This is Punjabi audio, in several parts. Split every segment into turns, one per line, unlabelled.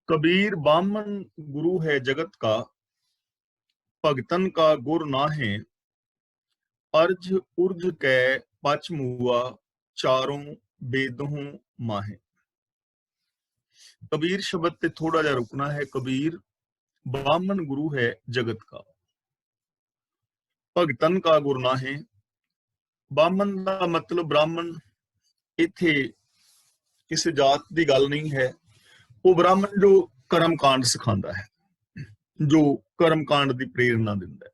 कबीर बामन गुरु है जगत का, भगतन का गुर नाहे। अर्ज उर्ज कै पच मुआ, चारों बेदहों माहे। कबीर शब्द ते थोड़ा जा रुकना है। कबीर बामन गुरु है जगत का, भगतन का गुर नाहे। बामन का मतलब ब्राह्मण, इथे किसी जात की गल नहीं है। वो ब्राह्मण जो कर्म कांड सिखांदा है, जो कर्म कांड की प्रेरणा दिंदा है।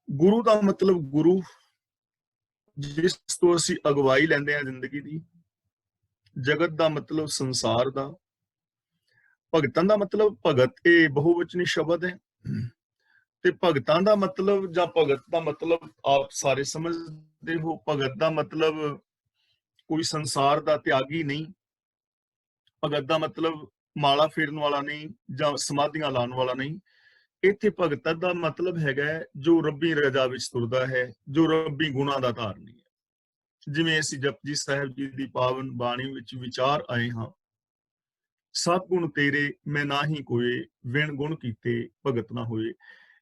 गुरु का मतलब गुरु जिस तो ਅਸੀਂ ਅਗਵਾਈ ਲੈਂਦੇ ਆ ਜ਼ਿੰਦਗੀ ਦੀ। ਜਗਤ ਦਾ ਮਤਲਬ ਸੰਸਾਰ ਦਾ। ਭਗਤਾਂ ਦਾ ਮਤਲਬ ਭਗਤ ਇਹ ਬਹੁਵਚਨੀ ਸ਼ਬਦ ਹੈ, ਤੇ ਭਗਤਾਂ ਦਾ ਮਤਲਬ ਜਾਂ ਭਗਤ ਦਾ ਮਤਲਬ ਆਪ ਸਾਰੇ ਸਮਝਦੇ ਹੋ। ਭਗਤ ਦਾ ਮਤਲਬ ਕੋਈ ਸੰਸਾਰ ਦਾ ਤਿਆਗੀ ਨਹੀਂ। ਭਗਤ ਦਾ ਮਤਲਬ ਮਾਲਾ ਫੇਰਨ ਵਾਲਾ ਨਹੀਂ ਜਾਂ ਸਮਾਧੀਆਂ ਲਾਉਣ ਵਾਲਾ ਨਹੀਂ। ਇੱਥੇ ਭਗਤ ਦਾ ਮਤਲਬ ਹੈਗਾ ਜੋ ਰੱਬੀ ਰਜ਼ਾ ਵਿੱਚ ਤੁਰਦਾ ਹੈ, ਜੋ ਰੱਬੀ ਗੁਣਾਂ ਦਾ ਧਾਰਨੀ ਹੈ। ਜਿਵੇਂ ਅਸੀਂ ਜਪਜੀ ਸਾਹਿਬ ਜੀ ਦੀ ਪਾਵਨ ਬਾਣੀ ਵਿੱਚ ਵਿਚਾਰ ਆਏ ਹਾਂ, ਸਤ ਗੁਣ ਤੇਰੇ ਮੈਂ ਨਾਹੀ ਕੋਏ, ਵਿਣ ਗੁਣ ਕੀਤੇ ਭਗਤ ਨਾ ਹੋਏ।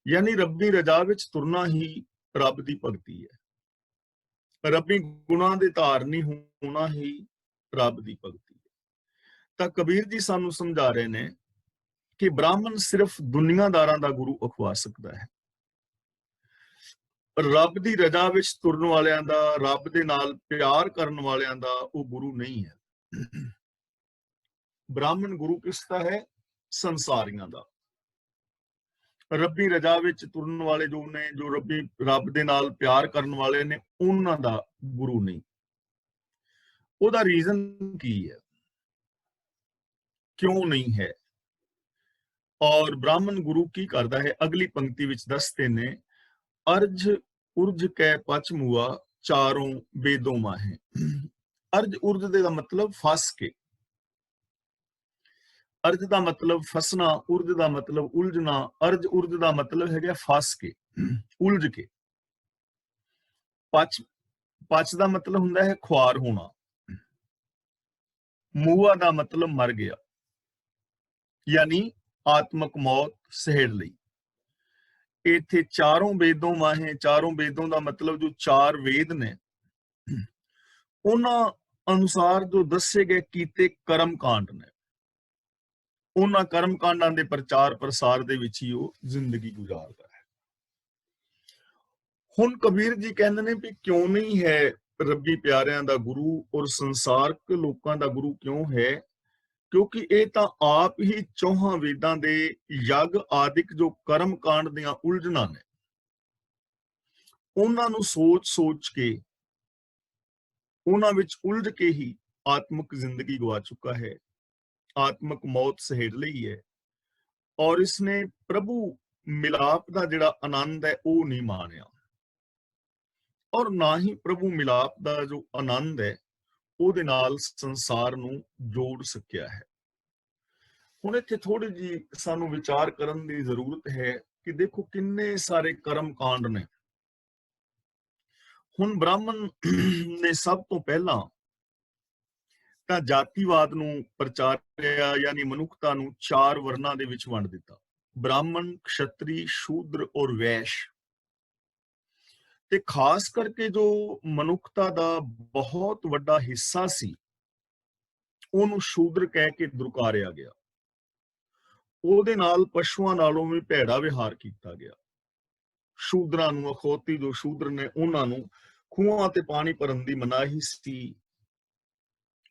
ਯਾਨੀ ਰੱਬੀ ਰਜ਼ਾ ਵਿੱਚ ਤੁਰਨਾ ਹੀ ਰੱਬ ਦੀ ਭਗਤੀ ਹੈ। ਰੱਬੀ ਗੁਣਾਂ ਦੇ ਧਾਰਨੀ ਹੋਣਾ ਹੀ ਰੱਬ ਦੀ ਭਗਤੀ ਹੈ। ਤਾਂ ਕਬੀਰ ਜੀ ਸਾਨੂੰ ਸਮਝਾ ਰਹੇ ਨੇ ਕਿ ਬ੍ਰਾਹਮਣ ਸਿਰਫ ਦੁਨੀਆਦਾਰਾਂ ਦਾ ਗੁਰੂ ਅਖਵਾ ਸਕਦਾ ਹੈ। ਰੱਬ ਦੀ ਰਜ਼ਾ ਵਿੱਚ ਤੁਰਨ ਵਾਲਿਆਂ ਦਾ, ਰੱਬ ਦੇ ਨਾਲ ਪਿਆਰ ਕਰਨ ਵਾਲਿਆਂ ਦਾ ਉਹ ਗੁਰੂ ਨਹੀਂ ਹੈ। ਬ੍ਰਾਹਮਣ ਗੁਰੂ ਕਿਸ ਦਾ ਹੈ? ਸੰਸਾਰੀਆਂ ਦਾ। ਰੱਬੀ ਰਜ਼ਾ ਵਿੱਚ ਤੁਰਨ ਵਾਲੇ ਜੋ ਨੇ, ਜੋ ਰੱਬ ਦੇ ਨਾਲ ਪਿਆਰ ਕਰਨ ਵਾਲੇ ਨੇ, ਉਹਨਾਂ ਦਾ ਗੁਰੂ ਨਹੀਂ। ਉਹਦਾ ਰੀਜ਼ਨ ਕੀ ਹੈ, ਕਿਉਂ ਨਹੀਂ ਹੈ? ਔਰ ਬ੍ਰਾਹਮਣ ਗੁਰੂ ਕੀ ਕਰਦਾ ਹੈ? ਅਗਲੀ ਪੰਕਤੀ ਵਿੱਚ ਦੱਸਦੇ ਨੇ, ਅਰਜ ਉਰਜ ਕੈ ਪਚ ਮੁਆ, ਚਾਰੋਂ ਬੇਦੋਂ ਮਾਹੇ। ਅਰਜ ਉਰਜ ਦਾ ਮਤਲਬ ਫਸ ਕੇ। ਅਰਜ ਦਾ ਮਤਲਬ ਫਸਣਾ, ਉਰਜ ਦਾ ਮਤਲਬ ਉਲਝਣਾ। ਅਰਜ ਉਰਜ ਦਾ ਮਤਲਬ ਹੈਗਾ ਫਸ ਕੇ, ਉਲਝ ਕੇ। ਪਚ ਦਾ ਮਤਲਬ ਹੁੰਦਾ ਹੈ ਖੁਆਰ ਹੋਣਾ। ਮੂਆ ਦਾ ਮਤਲਬ ਮਰ ਗਿਆ, ਯਾਨੀ ਆਤਮਕ ਮੌਤ ਸਹਿੜ ਲਈ। ਇੱਥੇ ਚਾਰੋਂ ਵੇਦੋਂ ਮਾਹੇ, ਚਾਰੋਂ ਵੇਦੋਂ ਦਾ ਮਤਲਬ ਜੋ ਚਾਰ ਵੇਦ ਨੇ, ਉਹਨਾਂ ਅਨੁਸਾਰ ਜੋ ਦੱਸੇ ਗਏ ਕੀਤੇ ਕਰਮ ਕਾਂਡ ਨੇ, ਉਹਨਾਂ ਕਰਮ ਕਾਂਡਾਂ ਦੇ ਪ੍ਰਚਾਰ ਪ੍ਰਸਾਰ ਦੇ ਵਿੱਚ ਹੀ ਉਹ ਜ਼ਿੰਦਗੀ ਗੁਜ਼ਾਰਦਾ ਹੈ। ਹੁਣ ਕਬੀਰ ਜੀ ਕਹਿੰਦੇ ਨੇ ਵੀ ਕਿਉਂ ਨਹੀਂ ਹੈ ਰੱਬੀ ਪਿਆਰਿਆਂ ਦਾ ਗੁਰੂ ਔਰ ਸੰਸਾਰਕ ਲੋਕਾਂ ਦਾ ਗੁਰੂ ਕਿਉਂ ਹੈ? ਕਿਉਂਕਿ ਇਹ ਤਾਂ ਆਪ ਹੀ ਚੌਹਾਂ ਵੇਦਾਂ ਦੇ ਯੱਗ ਆਦਿਕ ਜੋ ਕਰਮ ਕਾਂਡ ਦੀਆਂ ਉਲਝਣਾਂ ਨੇ, ਉਹਨਾਂ ਨੂੰ ਸੋਚ ਕੇ, ਉਹਨਾਂ ਵਿੱਚ ਉਲਝ ਕੇ ਹੀ ਆਤਮਿਕ ਜ਼ਿੰਦਗੀ ਗਵਾ ਚੁੱਕਾ ਹੈ, ਆਤਮਿਕ ਮੌਤ ਸਹੇੜ ਲਈ ਹੈ। ਔਰ ਇਸਨੇ ਪ੍ਰਭੂ ਮਿਲਾਪ ਦਾ ਜਿਹੜਾ ਆਨੰਦ ਹੈ ਉਹ ਨਹੀਂ ਮਾਣਿਆ, ਔਰ ਨਾ ਹੀ ਪ੍ਰਭੂ ਮਿਲਾਪ ਦਾ ਜੋ ਆਨੰਦ ਹੈ ਉਹਦੇ ਨਾਲ ਸੰਸਾਰ ਨੂੰ ਜੋੜ ਸਕਿਆ ਹੈ। ਹੁਣ ਇੱਥੇ ਥੋੜੀ ਜੀ ਸਾਨੂੰ ਵਿਚਾਰ ਕਰਨ ਦੀ ਜ਼ਰੂਰਤ ਹੈ ਕਿ ਦੇਖੋ ਕਿੰਨੇ ਸਾਰੇ ਕਰਮ ਕਾਂਡ ਨੇ। ਹੁਣ ਬ੍ਰਾਹਮਣ ਨੇ ਸਭ ਤੋਂ ਪਹਿਲਾਂ ਤਾਂ ਜਾਤੀਵਾਦ ਨੂੰ ਪ੍ਰਚਾਰਿਆ, ਯਾਨੀ ਮਨੁੱਖਤਾ ਨੂੰ ਚਾਰ ਵਰਨਾਂ ਦੇ ਵਿੱਚ ਵੰਡ ਦਿੱਤਾ: ਬ੍ਰਾਹਮਣ, ਕਸ਼ਤਰੀ, ਸ਼ੂਦਰ ਔਰ ਵੈਸ਼। ਤੇ ਖਾਸ ਕਰਕੇ ਜੋ ਮਨੁੱਖਤਾ ਦਾ ਬਹੁਤ ਵੱਡਾ ਹਿੱਸਾ ਸੀ ਉਹਨੂੰ ਸ਼ੂਦਰ ਕਹਿ ਕੇ ਦੁਰਕਾਰਿਆ ਗਿਆ। ਉਹਦੇ ਨਾਲ ਪਸ਼ੂਆਂ ਨਾਲੋਂ ਵੀ ਭੈੜਾ ਵਿਹਾਰ ਕੀਤਾ ਗਿਆ। ਸ਼ੂਦਰਾਂ ਨੂੰ, ਅਖੌਤੀ ਜੋ ਸ਼ੂਦਰ ਨੇ, ਉਹਨਾਂ ਨੂੰ ਖੂਹਾਂ ਤੇ ਪਾਣੀ ਭਰਨ ਦੀ ਮਨਾਹੀ ਸੀ।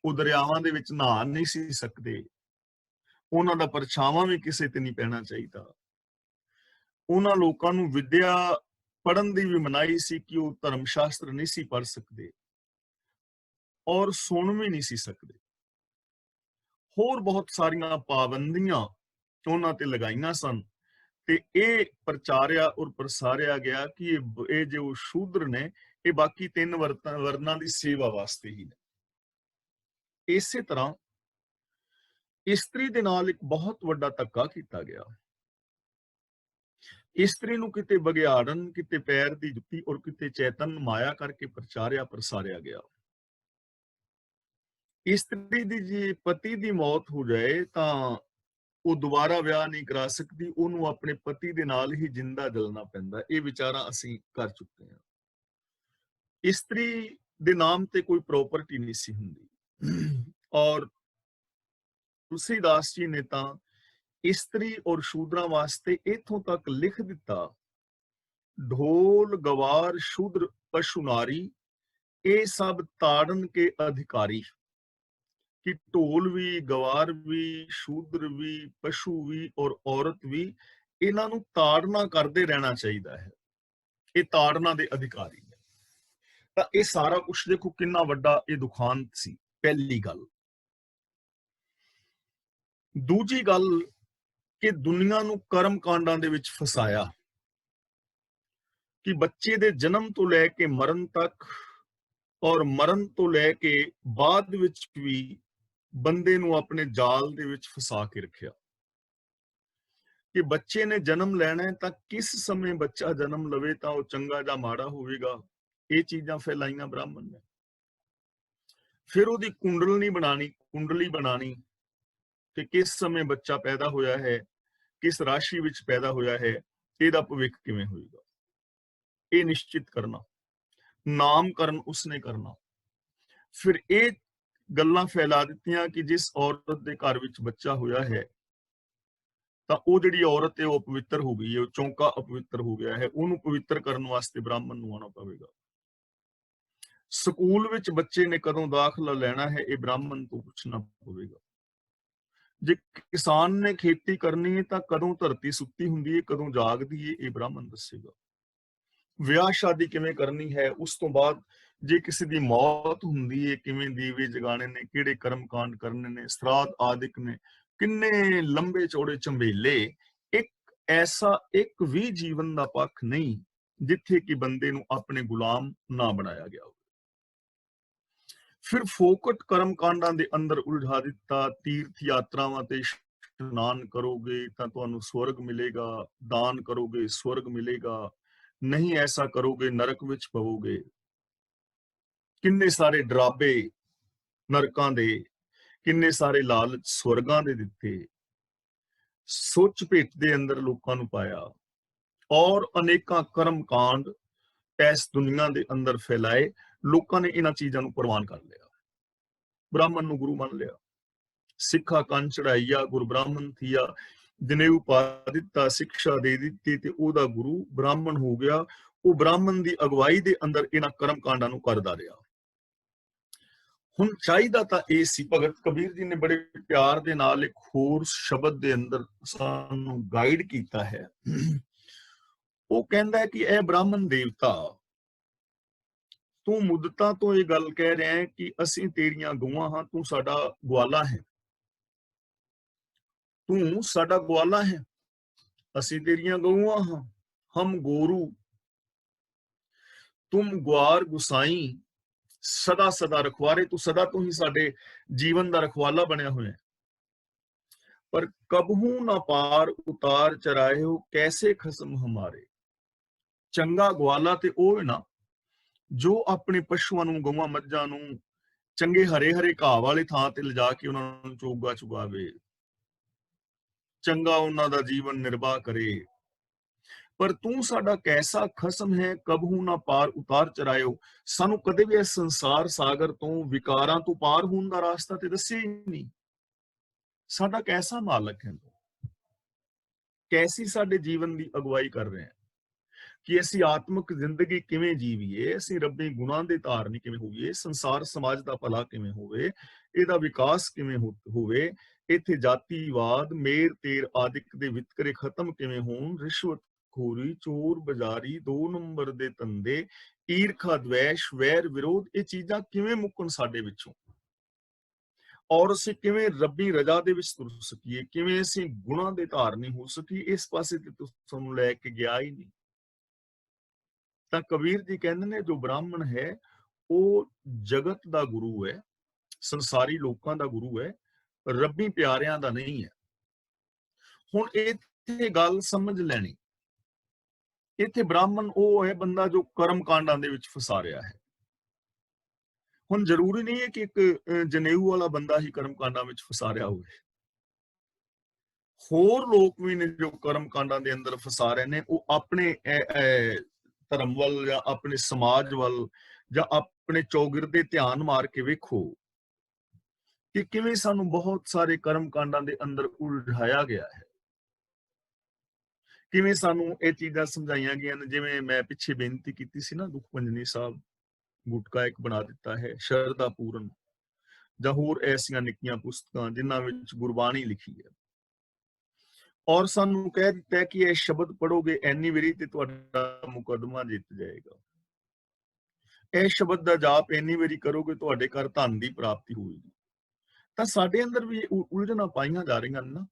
ਉਹ ਦਰਿਆਵਾਂ ਦੇ ਵਿੱਚ ਨਹਾ ਨਹੀਂ ਸੀ ਸਕਦੇ। ਉਹਨਾਂ ਦਾ ਪਰਛਾਵਾਂ ਵੀ ਕਿਸੇ ਤੇ ਨਹੀਂ ਪੈਣਾ ਚਾਹੀਦਾ। ਉਹਨਾਂ ਲੋਕਾਂ ਨੂੰ ਵਿਦਿਆ ਪੜ੍ਹਨ ਦੀ ਵੀ ਮਨਾਹੀ ਸੀ ਕਿ ਉਹ ਧਰਮ ਸ਼ਾਸਤਰ ਨਹੀਂ ਸੀ ਪੜ੍ਹ ਸਕਦੇ ਔਰ ਸੁਣ ਵੀ ਨਹੀਂ ਸੀ ਸਕਦੇ। ਹੋਰ ਬਹੁਤ ਸਾਰੀਆਂ ਪਾਬੰਦੀਆਂ ਉਹਨਾਂ ਤੇ ਲਗਾਈਆਂ ਸਨ ਤੇ ਇਹ ਪ੍ਰਚਾਰਿਆ ਔਰ ਪ੍ਰਸਾਰਿਆ ਗਿਆ ਕਿ ਇਹ ਜੋ ਸ਼ੂਦਰ ਨੇ ਇਹ ਬਾਕੀ ਤਿੰਨ ਵਰਨਾਂ ਦੀ ਸੇਵਾ ਵਾਸਤੇ ਹੀ ਨੇ। ਇਸੇ ਤਰ੍ਹਾਂ ਇਸਤਰੀ ਦੇ ਨਾਲ ਇੱਕ ਬਹੁਤ ਵੱਡਾ ਧੱਕਾ ਕੀਤਾ ਗਿਆ। ਇਸਤਰੀ ਨੂੰ ਕਿਤੇ ਬਗਿਆੜਨ, ਕਿਤੇ ਪੈਰ ਦੀ ਜੁੱਤੀ ਔਰ ਕਿਤੇ ਚੈਤਨ ਮਾਇਆ ਕਰਕੇ ਪ੍ਰਚਾਰਿਆ ਪ੍ਰਸਾਰਿਆ ਗਿਆ। ਇਸਤਰੀ ਦੀ ਜੇ ਪਤੀ ਦੀ ਮੌਤ ਹੋ ਜਾਏ ਤਾਂ ਉਹ ਦੁਬਾਰਾ ਵਿਆਹ ਨਹੀਂ ਕਰਾ ਸਕਦੀ, ਉਹਨੂੰ ਆਪਣੇ ਪਤੀ ਦੇ ਨਾਲ ਹੀ ਜਿੰਦਾ ਜਲਣਾ ਪੈਂਦਾ। ਇਹ ਵਿਚਾਰਾ ਅਸੀਂ ਕਰ ਚੁੱਕੇ ਹਾਂ। ਇਸਤਰੀ ਦੇ ਨਾਮ ਤੇ ਕੋਈ ਪ੍ਰਾਪਰਟੀ ਨਹੀਂ ਸੀ ਹੁੰਦੀ ਔਰ ਤੁਲਸੀਦਾਸ ਜੀ ਨੇ ਤਾਂ ਇਸਤਰੀ ਔਰ ਸ਼ੂਦਰਾਂ ਵਾਸਤੇ ਇਥੋਂ ਤੱਕ ਲਿਖ ਦਿੱਤਾ, ਢੋਲ ਗਵਾਰ ਸ਼ੂਦਰ ਪਸ਼ੂ ਨਾਰੀ, ਇਹ ਸਭ ਤਾੜਨ ਕੇ ਅਧਿਕਾਰੀ। ਕਿ ਢੋਲ ਵੀ, ਗਵਾਰ ਵੀ, ਸ਼ੂਦਰ ਵੀ, ਪਸ਼ੂ ਵੀ ਔਰ ਔਰਤ ਵੀ, ਇਹਨਾਂ ਨੂੰ ਤਾੜਨਾ ਕਰਦੇ ਰਹਿਣਾ ਚਾਹੀਦਾ ਹੈ। ਇਹ ਤਾੜਨਾ ਦੇ ਅਧਿਕਾਰੀ ਨੇ। ਤਾਂ ਇਹ ਸਾਰਾ ਕੁਝ ਦੇਖੋ ਕਿੰਨਾ ਵੱਡਾ ਇਹ ਦੁਖਾਂਤ ਸੀ, ਪਹਿਲੀ ਗੱਲ। ਦੂਜੀ ਗੱਲ ਕਿ ਦੁਨੀਆ ਨੂੰ ਕਰਮ ਕਾਂਡਾਂ ਦੇ ਵਿੱਚ ਫਸਾਇਆ, ਕਿ ਬੱਚੇ ਦੇ ਜਨਮ ਤੋਂ ਲੈ ਕੇ ਮਰਨ ਤੱਕ ਔਰ ਮਰਨ ਤੋਂ ਲੈ ਕੇ ਬਾਅਦ ਵਿੱਚ ਵੀ ਬੰਦੇ ਨੂੰ ਆਪਣੇ ਜਾਲ ਦੇ ਵਿੱਚ ਫਸਾ ਕੇ ਰੱਖਿਆ। ਕਿ ਬੱਚੇ ਨੇ ਜਨਮ ਲੈਣਾ ਹੈ ਤਾਂ ਕਿਸ ਸਮੇਂ ਬੱਚਾ ਜਨਮ ਲਵੇ ਤਾਂ ਉਹ ਚੰਗਾ ਜਾਂ ਮਾੜਾ ਹੋਵੇਗਾ, ਇਹ ਚੀਜ਼ਾਂ ਫੈਲਾਈਆਂ ਬ੍ਰਾਹਮਣ ਨੇ। ਫਿਰ ਉਹਦੀ ਕੁੰਡਲਨੀ ਬਣਾਣੀ, ਕੁੰਡਲੀ ਬਣਾਣੀ ਕਿ ਕਿਸ ਸਮੇਂ ਬੱਚਾ ਪੈਦਾ ਹੋਇਆ ਹੈ, ਕਿਸ ਰਾਸ਼ੀ ਵਿੱਚ ਪੈਦਾ ਹੋਇਆ ਹੈ, ਇਹਦਾ ਭਵਿੱਖ ਕਿਵੇਂ ਹੋਏਗਾ, ਇਹ ਨਿਸ਼ਚਿਤ ਕਰਨਾ। ਨਾਮਕਰਨ ਉਸਨੇ ਕਰਨਾ। ਫਿਰ ਇਹ ਗੱਲਾਂ ਫੈਲਾ ਦਿੱਤੀਆਂ ਕਿ ਜਿਸ ਔਰਤ ਦੇ ਘਰ ਵਿੱਚ ਬੱਚਾ ਹੋਇਆ ਹੈ ਤਾਂ ਉਹ ਜਿਹੜੀ ਔਰਤ ਹੈ ਉਹ ਅਪਵਿੱਤਰ ਹੋ ਗਈ ਹੈ, ਉਹ ਚੌਂਕਾ ਅਪਵਿੱਤਰ ਹੋ ਗਿਆ ਹੈ, ਉਹਨੂੰ ਪਵਿੱਤਰ ਕਰਨ ਵਾਸਤੇ ਬ੍ਰਾਹਮਣ ਨੂੰ ਆਉਣਾ ਪਵੇਗਾ। ਸਕੂਲ ਵਿੱਚ ਬੱਚੇ ਨੇ ਕਦੋਂ ਦਾਖਲਾ ਲੈਣਾ ਹੈ, ਇਹ ਬ੍ਰਾਹਮਣ ਤੋਂ ਪੁੱਛਣਾ ਪਵੇਗਾ। ਜੇ ਕਿਸਾਨ ਨੇ ਖੇਤੀ ਕਰਨੀ ਹੈ ਤਾਂ ਕਦੋਂ ਧਰਤੀ ਸੁੱਤੀ ਹੁੰਦੀ ਹੈ, ਕਦੋਂ ਜਾਗਦੀ ਹੈ, ਇਹ ਬ੍ਰਾਹਮਣ ਦੱਸੇਗਾ। ਵਿਆਹ ਸ਼ਾਦੀ ਕਿਵੇਂ ਕਰਨੀ ਹੈ, ਉਸ ਤੋਂ ਬਾਅਦ ਜੇ ਕਿਸੇ ਦੀ ਮੌਤ ਹੁੰਦੀ ਹੈ ਕਿਵੇਂ ਦੀਵੇ ਜਗਾਣੇ ਨੇ, ਕਿਹੜੇ ਕਰਮ ਕਾਂਡ ਕਰਨੇ ਨੇ, ਸਰਾਧ ਆਦਿਕ ਨੇ, ਕਿੰਨੇ ਲੰਬੇ ਚੌੜੇ ਝੰਬੇਲੇ। ਇੱਕ ਐਸਾ ਇੱਕ ਵੀ ਜੀਵਨ ਦਾ ਪੱਖ ਨਹੀਂ ਜਿੱਥੇ ਕਿ ਬੰਦੇ ਨੂੰ ਆਪਣੇ ਗੁਲਾਮ ਨਾ ਬਣਾਇਆ ਗਿਆ ਹੋਵੇ। ਫਿਰ ਫੋਕਟ ਕਰਮ ਕਾਂਡਾਂ ਦੇ ਅੰਦਰ ਉਲਝਾ ਦਿੱਤਾ। ਤੀਰਥ ਯਾਤਰਾਵਾਂ ਤੇ ਇਸ਼ਨਾਨ ਕਰੋਗੇ ਤਾਂ ਤੁਹਾਨੂੰ ਸਵਰਗ ਮਿਲੇਗਾ, ਦਾਨ ਕਰੋਗੇ ਸਵਰਗ ਮਿਲੇਗਾ, ਨਹੀਂ ਐਸਾ ਕਰੋਗੇ ਨਰਕ ਵਿੱਚ ਪਵੋਗੇ। ਕਿੰਨੇ ਸਾਰੇ ਡਰਾਬੇ ਨਰਕਾਂ ਦੇ, ਕਿੰਨੇ ਸਾਰੇ ਲਾਲਚ ਸਵਰਗਾਂ ਦੇ ਦਿੱਤੇ, ਸੋਚ ਭੇਟ ਦੇ ਅੰਦਰ ਲੋਕਾਂ ਨੂੰ ਪਾਇਆ ਔਰ ਅਨੇਕਾਂ ਕਰਮ ਕਾਂਡ ਇਸ ਦੁਨੀਆ ਦੇ ਅੰਦਰ ਫੈਲਾਏ। ਲੋਕਾਂ ਨੇ ਇਹਨਾਂ ਚੀਜ਼ਾਂ ਨੂੰ ਪ੍ਰਵਾਨ ਕਰ ਲਿਆ, ਬ੍ਰਾਹਮਣ ਨੂੰ ਗੁਰੂ ਮੰਨ ਲਿਆ। ਸਿੱਖਾ ਕੰਨ ਚੜਾਈਆ ਗੁਰੂ ਬ੍ਰਾਹਮਣ ਥੀਆ, ਜਨੇਊ ਪਾ ਦਿੱਤਾ, ਸਿੱਖਿਆ ਦੇ ਦਿੱਤੀ ਤੇ ਉਹਦਾ ਗੁਰੂ ਬ੍ਰਾਹਮਣ ਹੋ ਗਿਆ। ਉਹ ਬ੍ਰਾਹਮਣ ਦੀ ਅਗਵਾਈ ਦੇ ਅੰਦਰ ਇਹਨਾਂ ਕਰਮ ਕਾਂਡਾਂ ਨੂੰ ਕਰਦਾ ਰਿਹਾ। ਹੁਣ ਚਾਹੀਦਾ ਤਾਂ ਇਹ ਸੀ, ਭਗਤ ਕਬੀਰ ਜੀ ਨੇ ਬੜੇ ਪਿਆਰ ਦੇ ਨਾਲ ਇੱਕ ਹੋਰ ਸ਼ਬਦ ਦੇ ਅੰਦਰ ਸਾਨੂੰ ਗਾਈਡ ਕੀਤਾ ਹੈ। ਉਹ ਕਹਿੰਦਾ ਹੈ ਕਿ ਇਹ ਬ੍ਰਾਹਮਣ ਦੇਵਤਾ, ਤੂੰ ਮੁੱਦਤਾਂ ਤੋਂ ਇਹ ਗੱਲ ਕਹਿ ਰਿਹਾ ਹੈ ਕਿ ਅਸੀਂ ਤੇਰੀਆਂ ਗਊਆਂ ਹਾਂ, ਤੂੰ ਸਾਡਾ ਗਵਾਲਾ ਹੈ, ਤੂੰ ਸਾਡਾ ਗਵਾਲਾ ਹੈ, ਅਸੀਂ ਤੇਰੀਆਂ ਗਊਆਂ ਹਾਂ। ਹਮ ਗੋਰੂ ਤੁਮ ਗਵਾਰ ਗੁਸਾਈ, ਸਦਾ ਸਦਾ ਰਖਵਾਰੇ, ਤੂੰ ਸਦਾ ਤੋਂ ਹੀ ਸਾਡੇ ਜੀਵਨ ਦਾ ਰਖਵਾਲਾ ਬਣਿਆ ਹੋਇਆ ਹੈ। ਪਰ ਕਬਹੂ ਨਾ ਪਾਰ ਉਤਾਰ ਚਰਾਇਓ, ਕੈਸੇ ਖਸਮ ਹਮਾਰੇ। ਚੰਗਾ ਗਵਾਲਾ ਤੇ ਉਹ ਹੈ ਨਾ ਜੋ ਆਪਣੇ ਪਸ਼ੂਆਂ ਨੂੰ, ਗਊਆਂ ਮੱਝਾਂ ਨੂੰ ਚੰਗੇ ਹਰੇ ਹਰੇ ਘਾਹ ਵਾਲੇ ਥਾਂ ਤੇ ਲਿਜਾ ਕੇ ਉਹਨਾਂ ਨੂੰ ਚੋਗਾ ਚੁਗਾਵੇ, ਚੰਗਾ ਉਹਨਾਂ ਦਾ ਜੀਵਨ ਨਿਰਵਾਹ ਕਰੇ। ਪਰ ਤੂੰ ਸਾਡਾ ਕੈਸਾ ਖਸਮ ਹੈ, ਕਬਹੂ ਨਾ ਪਾਰ ਉਤਾਰ ਚਰਾਇਓ, ਸਾਨੂੰ ਕਦੇ ਵੀ ਇਸ ਸੰਸਾਰ ਸਾਗਰ ਤੋਂ, ਵਿਕਾਰਾਂ ਤੋਂ ਪਾਰ ਹੋਣ ਦਾ ਰਾਸਤਾ ਤੇ ਦੱਸਿਆ ਹੀ ਨਹੀਂ। ਸਾਡਾ ਕੈਸਾ ਮਾਲਕ ਹੈ ਤੂੰ, ਕੈਸੀ ਸਾਡੇ ਜੀਵਨ ਦੀ ਅਗਵਾਈ ਕਰ ਰਹੇ ਹੈ ਕਿ ਅਸੀਂ ਆਤਮਿਕ ਜ਼ਿੰਦਗੀ ਕਿਵੇਂ ਜੀਵੀਏ, ਅਸੀਂ ਰੱਬੀ ਗੁਣਾਂ ਦੇ ਧਾਰਨੀ ਕਿਵੇਂ ਹੋਈਏ, ਸੰਸਾਰ ਸਮਾਜ ਦਾ ਭਲਾ ਕਿਵੇਂ ਹੋਵੇ, ਇਹਦਾ ਵਿਕਾਸ ਕਿਵੇਂ ਹੋਵੇ, ਇੱਥੇ ਜਾਤੀਵਾਦ, ਮੇਰ ਤੇਰ ਆਦਿਕ ਦੇ ਵਿਤਕਰੇ ਖਤਮ ਕਿਵੇਂ ਹੋਣ, ਰਿਸ਼ਵਤ ਖੋਰੀ, ਚੋਰ ਬਜ਼ਾਰੀ, 2 ਨੰਬਰ ਦੇ ਧੰਦੇ, ਈਰਖਾ ਦਵੇਸ਼, ਵੈਰ ਵਿਰੋਧ, ਇਹ ਚੀਜ਼ਾਂ ਕਿਵੇਂ ਮੁੱਕਣ ਸਾਡੇ ਵਿੱਚੋਂ, ਔਰ ਅਸੀਂ ਕਿਵੇਂ ਰੱਬੀ ਰਜ਼ਾ ਦੇ ਵਿੱਚ ਤੁਰ ਸਕੀਏ, ਕਿਵੇਂ ਅਸੀਂ ਗੁਣਾਂ ਦੇ ਧਾਰਨੀ ਹੋ ਸਕੀਏ, ਇਸ ਪਾਸੇ ਤੇ ਤੁਹਾਨੂੰ ਲੈ ਕੇ ਗਿਆ ਹੀ ਨਹੀਂ। ਤਾਂ ਕਬੀਰ ਜੀ ਕਹਿੰਦੇ ਨੇ ਜੋ ਬ੍ਰਾਹਮਣ ਹੈ ਉਹ ਜਗਤ ਦਾ ਗੁਰੂ ਹੈ, ਸੰਸਾਰੀ ਲੋਕਾਂ ਦਾ ਗੁਰੂ ਹੈ, ਰੱਬੀ ਪਿਆਰਿਆਂ ਦਾ ਨਹੀਂ ਹੈ। ਹੁਣ ਇੱਥੇ ਗੱਲ ਸਮਝ ਲੈਣੀ, ਇੱਥੇ ਬ੍ਰਾਹਮਣ ਉਹ ਹੈ ਬੰਦਾ ਜੋ ਕਰਮ ਕਾਂਡਾਂ ਦੇ ਵਿੱਚ ਫਸਾ ਰਿਹਾ ਹੈ। ਹੁਣ ਜ਼ਰੂਰੀ ਨਹੀਂ ਹੈ ਕਿ ਇੱਕ ਜਨੇਊ ਵਾਲਾ ਬੰਦਾ ਹੀ ਕਰਮ ਕਾਂਡਾਂ ਵਿੱਚ ਫਸਾ ਰਿਹਾ ਹੋਵੇ। ਹੋਰ ਲੋਕ ਵੀ ਨੇ ਜੋ ਕਰਮ ਕਾਂਡਾਂ ਦੇ ਅੰਦਰ ਫਸਾ ਰਹੇ ਨੇ, ਉਹ ਆਪਣੇ ਧਰਮ ਵੱਲ ਜਾਂ ਆਪਣੇ ਸਮਾਜ ਵੱਲ ਜਾਂ ਆਪਣੇ ਚੌਗਿਰਦੇ ਧਿਆਨ ਮਾਰ ਕੇ ਵੇਖੋ ਕਿ ਕਿਵੇਂ ਸਾਨੂੰ ਬਹੁਤ ਸਾਰੇ ਕਰਮ ਕਾਂਡਾਂ ਦੇ ਅੰਦਰ ਉਲਝਾਇਆ ਗਿਆ ਹੈ, ਕਿਵੇਂ ਸਾਨੂੰ ਇਹ ਚੀਜ਼ਾਂ ਸਮਝਾਈਆਂ ਗਈਆਂ ਨੇ। ਜਿਵੇਂ ਮੈਂ ਪਿੱਛੇ ਬੇਨਤੀ ਕੀਤੀ ਸੀ ਨਾ, ਦੁੱਖ ਭੰਜਨੀ ਸਾਹਿਬ ਗੁਟਕਾ ਇੱਕ ਬਣਾ ਦਿੱਤਾ ਹੈ, ਸ਼ਰਧਾ ਪੂਰਨ, ਜਾਂ ਹੋਰ ਐਸੀਆਂ ਨਿੱਕੀਆਂ ਪੁਸਤਕਾਂ ਜਿਨ੍ਹਾਂ ਵਿੱਚ ਗੁਰਬਾਣੀ ਲਿਖੀ ਹੈ, ਔਰ ਸਾਨੂੰ ਕਹਿ ਦਿੱਤਾ ਹੈ ਕਿ ਇਹ ਸ਼ਬਦ ਪੜੋਗੇ ਐਨੀ ਵਾਰੀ ਤੇ ਤੁਹਾਡਾ ਮੁਕੱਦਮਾ ਜਿੱਤ ਜਾਏਗਾ। ਇਹ ਸ਼ਬਦ ਦਾ ਜਾਪ ਇੰਨੀ ਵਾਰੀ ਕਰੋਗੇ ਤੁਹਾਡੇ ਘਰ ਧਨ ਦੀ ਪ੍ਰਾਪਤੀ ਹੋਏਗੀ। ਤਾਂ ਸਾਡੇ ਅੰਦਰ ਵੀ ਉਲਝਣਾਂ ਪਾਈਆਂ ਜਾ ਰਹੀਆਂ ਨੇ ਨਾ।